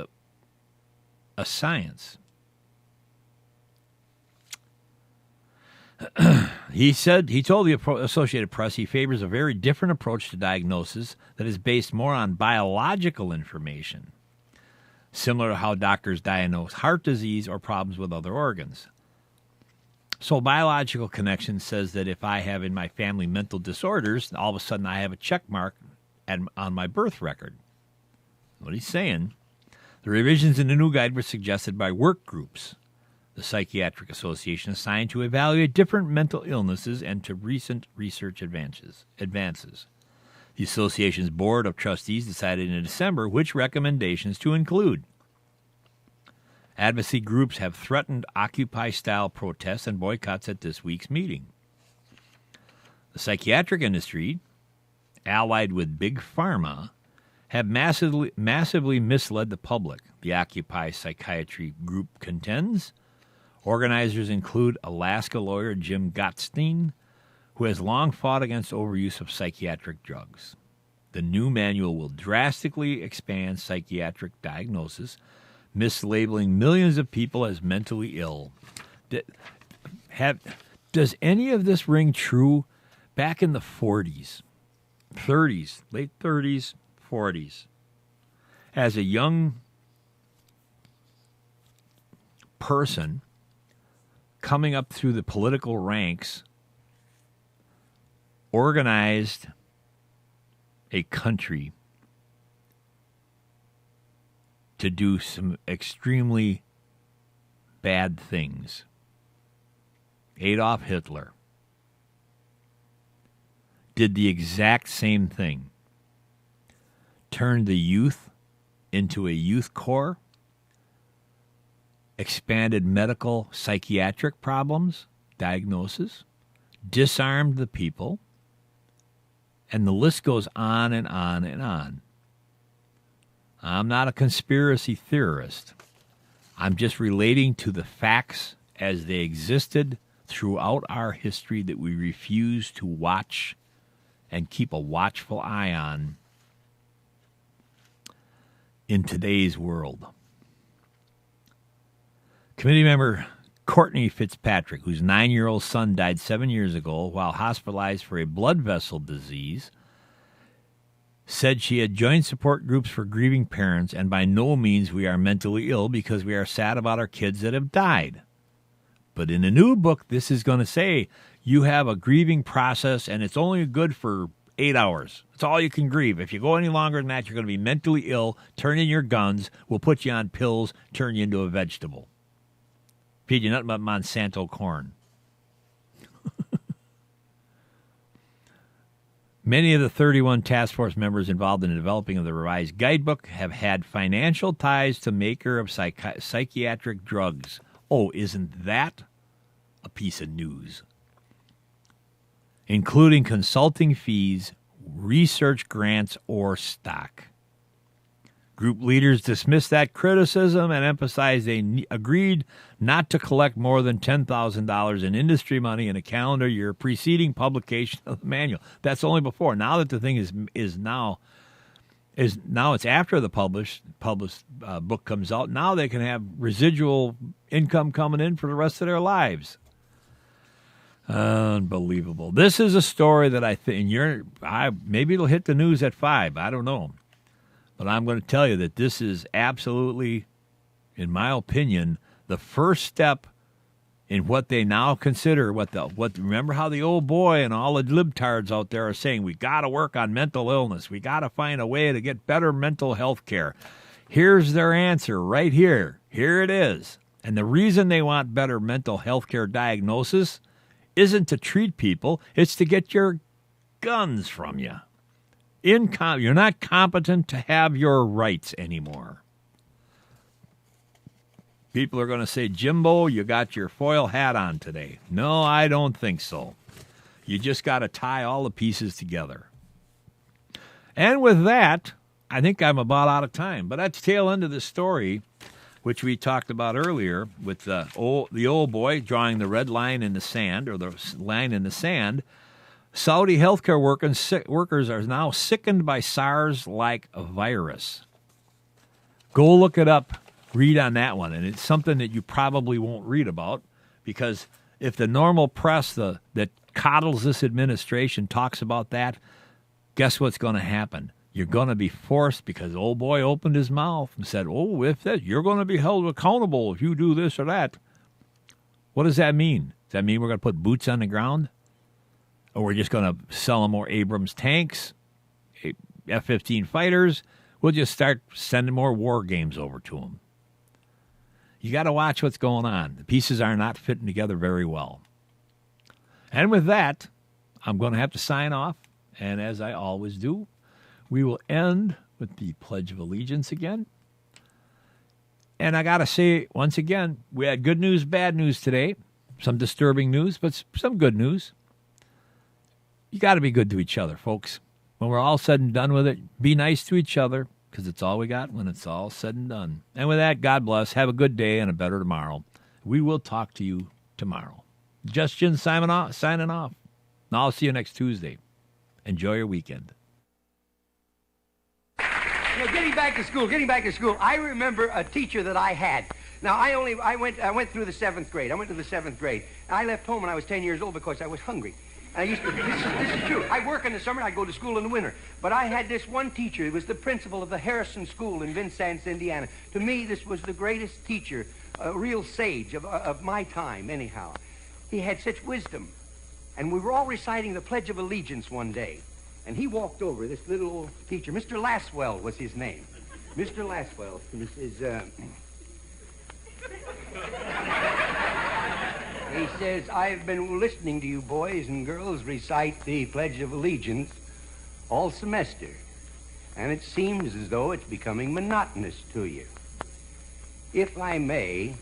a science. He told the Associated Press he favors a very different approach to diagnosis that is based more on biological information, similar to how doctors diagnose heart disease or problems with other organs. So biological connection says that if I have in my family mental disorders, all of a sudden I have a check mark on my birth record. What he's saying, the revisions in the new guide were suggested by work groups, the Psychiatric Association assigned to evaluate different mental illnesses and to recent research advances. The association's board of trustees decided in December which recommendations to include. Advocacy groups have threatened Occupy-style protests and boycotts at this week's meeting. The psychiatric industry, allied with Big Pharma, have massively misled the public, the Occupy Psychiatry group contends. Organizers include Alaska lawyer Jim Gottstein, who has long fought against overuse of psychiatric drugs. The new manual will drastically expand psychiatric diagnosis, mislabeling millions of people as mentally ill. Does any of this ring true? Back in the 40s, 30s, late 30s, 40s, as a young person coming up through the political ranks, organized a country to do some extremely bad things. Adolf Hitler did the exact same thing. Turned the youth into a youth corps, expanded medical psychiatric problems, diagnosis, disarmed the people, and the list goes on and on and on. I'm not a conspiracy theorist. I'm just relating to the facts as they existed throughout our history that we refuse to watch and keep a watchful eye on in today's world. Committee member Courtney Fitzpatrick, whose 9-year-old son died 7 years ago while hospitalized for a blood vessel disease, said she had joined support groups for grieving parents, and by no means we are mentally ill because we are sad about our kids that have died. But in a new book, this is going to say you have a grieving process, and it's only good for 8 hours. That's all you can grieve. If you go any longer than that, you're going to be mentally ill, turn in your guns, we'll put you on pills, turn you into a vegetable. Feed you nothing but Monsanto corn. Many of the 31 task force members involved in the developing of the revised guidebook have had financial ties to maker of psychiatric drugs. Oh, isn't that a piece of news? Including consulting fees, research grants, or stock. Group leaders dismissed that criticism and emphasized they agreed not to collect more than $10,000 in industry money in a calendar year preceding publication of the manual. That's only before. Now that the thing is now it's after the published book comes out. Now they can have residual income coming in for the rest of their lives. Unbelievable. This is a story that I think maybe it'll hit the news at 5. I don't know. But I'm going to tell you that this is absolutely, in my opinion, the first step in what they now consider remember how the old boy and all the libtards out there are saying, we got to work on mental illness. We got to find a way to get better mental health care. Here's their answer right here. Here it is. And the reason they want better mental health care diagnosis isn't to treat people. It's to get your guns from you. You're not competent to have your rights anymore. People are going to say, Jimbo, you got your foil hat on today. No, I don't think so. You just got to tie all the pieces together. And with that, I think I'm about out of time. But at the tail end of the story, which we talked about earlier, with the old boy drawing the red line in the sand, or the line in the sand, Saudi healthcare workers are now sickened by SARS-like virus. Go look it up. Read on that one. And it's something that you probably won't read about, because if the normal press that coddles this administration talks about that, guess what's going to happen? You're going to be forced, because old boy opened his mouth and said, you're going to be held accountable if you do this or that. What does that mean? Does that mean we're going to put boots on the ground? Or we're just going to sell them more Abrams tanks, F-15 fighters? We'll just start sending more war games over to them. You got to watch what's going on. The pieces are not fitting together very well. And with that, I'm going to have to sign off. And as I always do, we will end with the Pledge of Allegiance again. And I got to say, once again, we had good news, bad news today. Some disturbing news, but some good news. You got to be good to each other, folks. When we're all said and done with it, be nice to each other, because it's all we got when it's all said and done. And with that, God bless. Have a good day and a better tomorrow. We will talk to you tomorrow. Justin signing off. And I'll see you next Tuesday. Enjoy your weekend. Getting back to school, I remember a teacher that I had. Now, I went through the 7th grade. I went to the 7th grade. I left home when I was 10 years old because I was hungry. This is true. I work in the summer, I go to school in the winter. But I had this one teacher. He was the principal of the Harrison School in Vincennes, Indiana. To me, this was the greatest teacher, a real sage of my time, anyhow. He had such wisdom. And we were all reciting the Pledge of Allegiance one day. And he walked over, this little old teacher. Mr. Laswell was his name. Mr. Laswell. He says, I've been listening to you boys and girls recite the Pledge of Allegiance all semester, and it seems as though it's becoming monotonous to you. If I may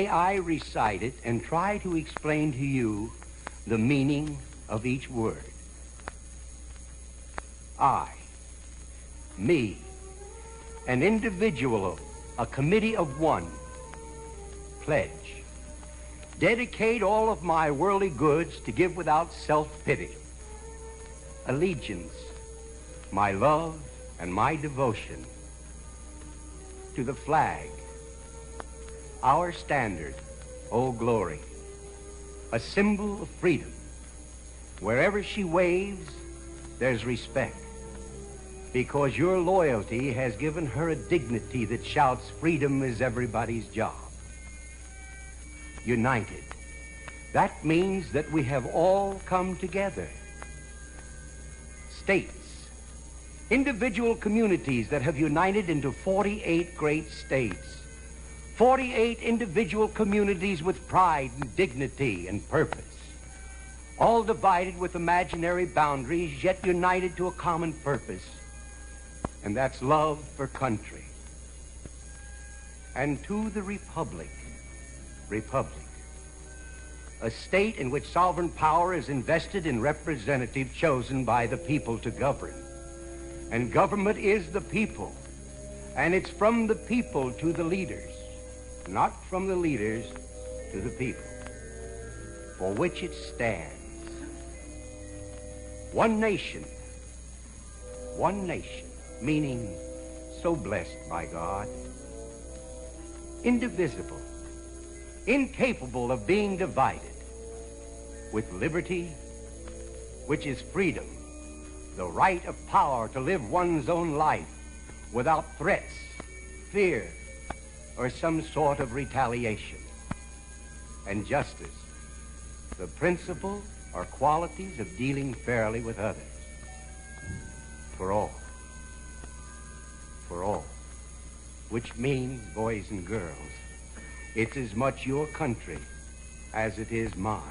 I recite it and try to explain to you the meaning of each word. I, me, an individual, a committee of one, pledge. Dedicate all of my worldly goods to give without self-pity. Allegiance, my love and my devotion to the flag our standard, Old Glory, a symbol of freedom. Wherever she waves, there's respect, because your loyalty has given her a dignity that shouts freedom is everybody's job. United. That means that we have all come together. States, individual communities that have united into 48 great states. 48 individual communities with pride and dignity and purpose. All divided with imaginary boundaries, yet united to a common purpose. And that's love for country. And to the Republic, a state in which sovereign power is invested in representatives chosen by the people to govern. And government is the people. And it's from the people to the leaders, not from the leaders to the people, for which it stands. One nation, meaning so blessed by God, indivisible, incapable of being divided, with liberty, which is freedom, the right of power to live one's own life without threats, fear, or some sort of retaliation. And justice, the principle or qualities of dealing fairly with others. For all, which means, boys and girls, it's as much your country as it is mine.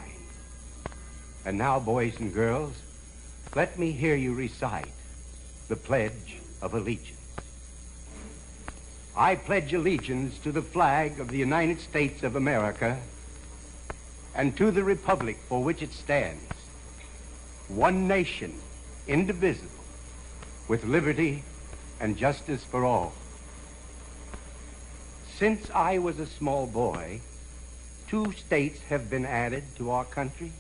And now, boys and girls, let me hear you recite the Pledge of Allegiance. I pledge allegiance to the flag of the United States of America and to the republic for which it stands, one nation, indivisible, with liberty and justice for all. Since I was a small boy, 2 states have been added to our country,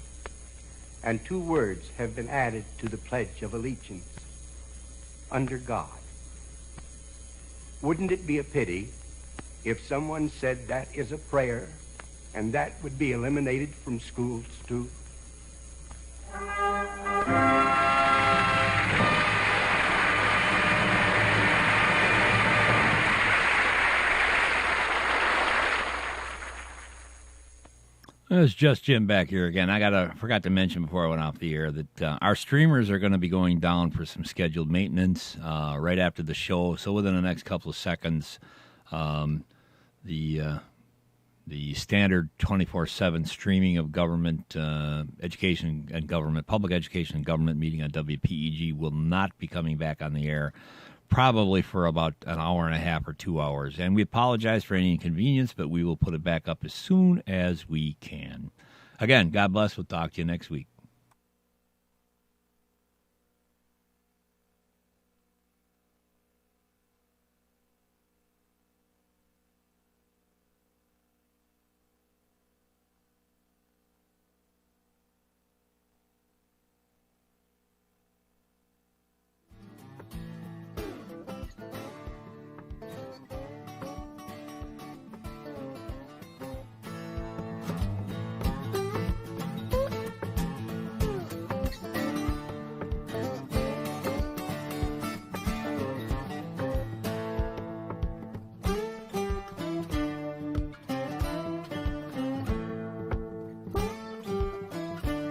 and 2 words have been added to the Pledge of Allegiance: under God. Wouldn't it be a pity if someone said that is a prayer and that would be eliminated from schools too? It's just Jim back here again. I forgot to mention before I went off the air that our streamers are going to be going down for some scheduled maintenance right after the show. So within the next couple of seconds, the standard 24/7 streaming of government education and government, public education and government meeting on WPEG will not be coming back on the air, probably for about an hour and a half or 2 hours. And we apologize for any inconvenience, but we will put it back up as soon as we can. Again, God bless. We'll talk to you next week.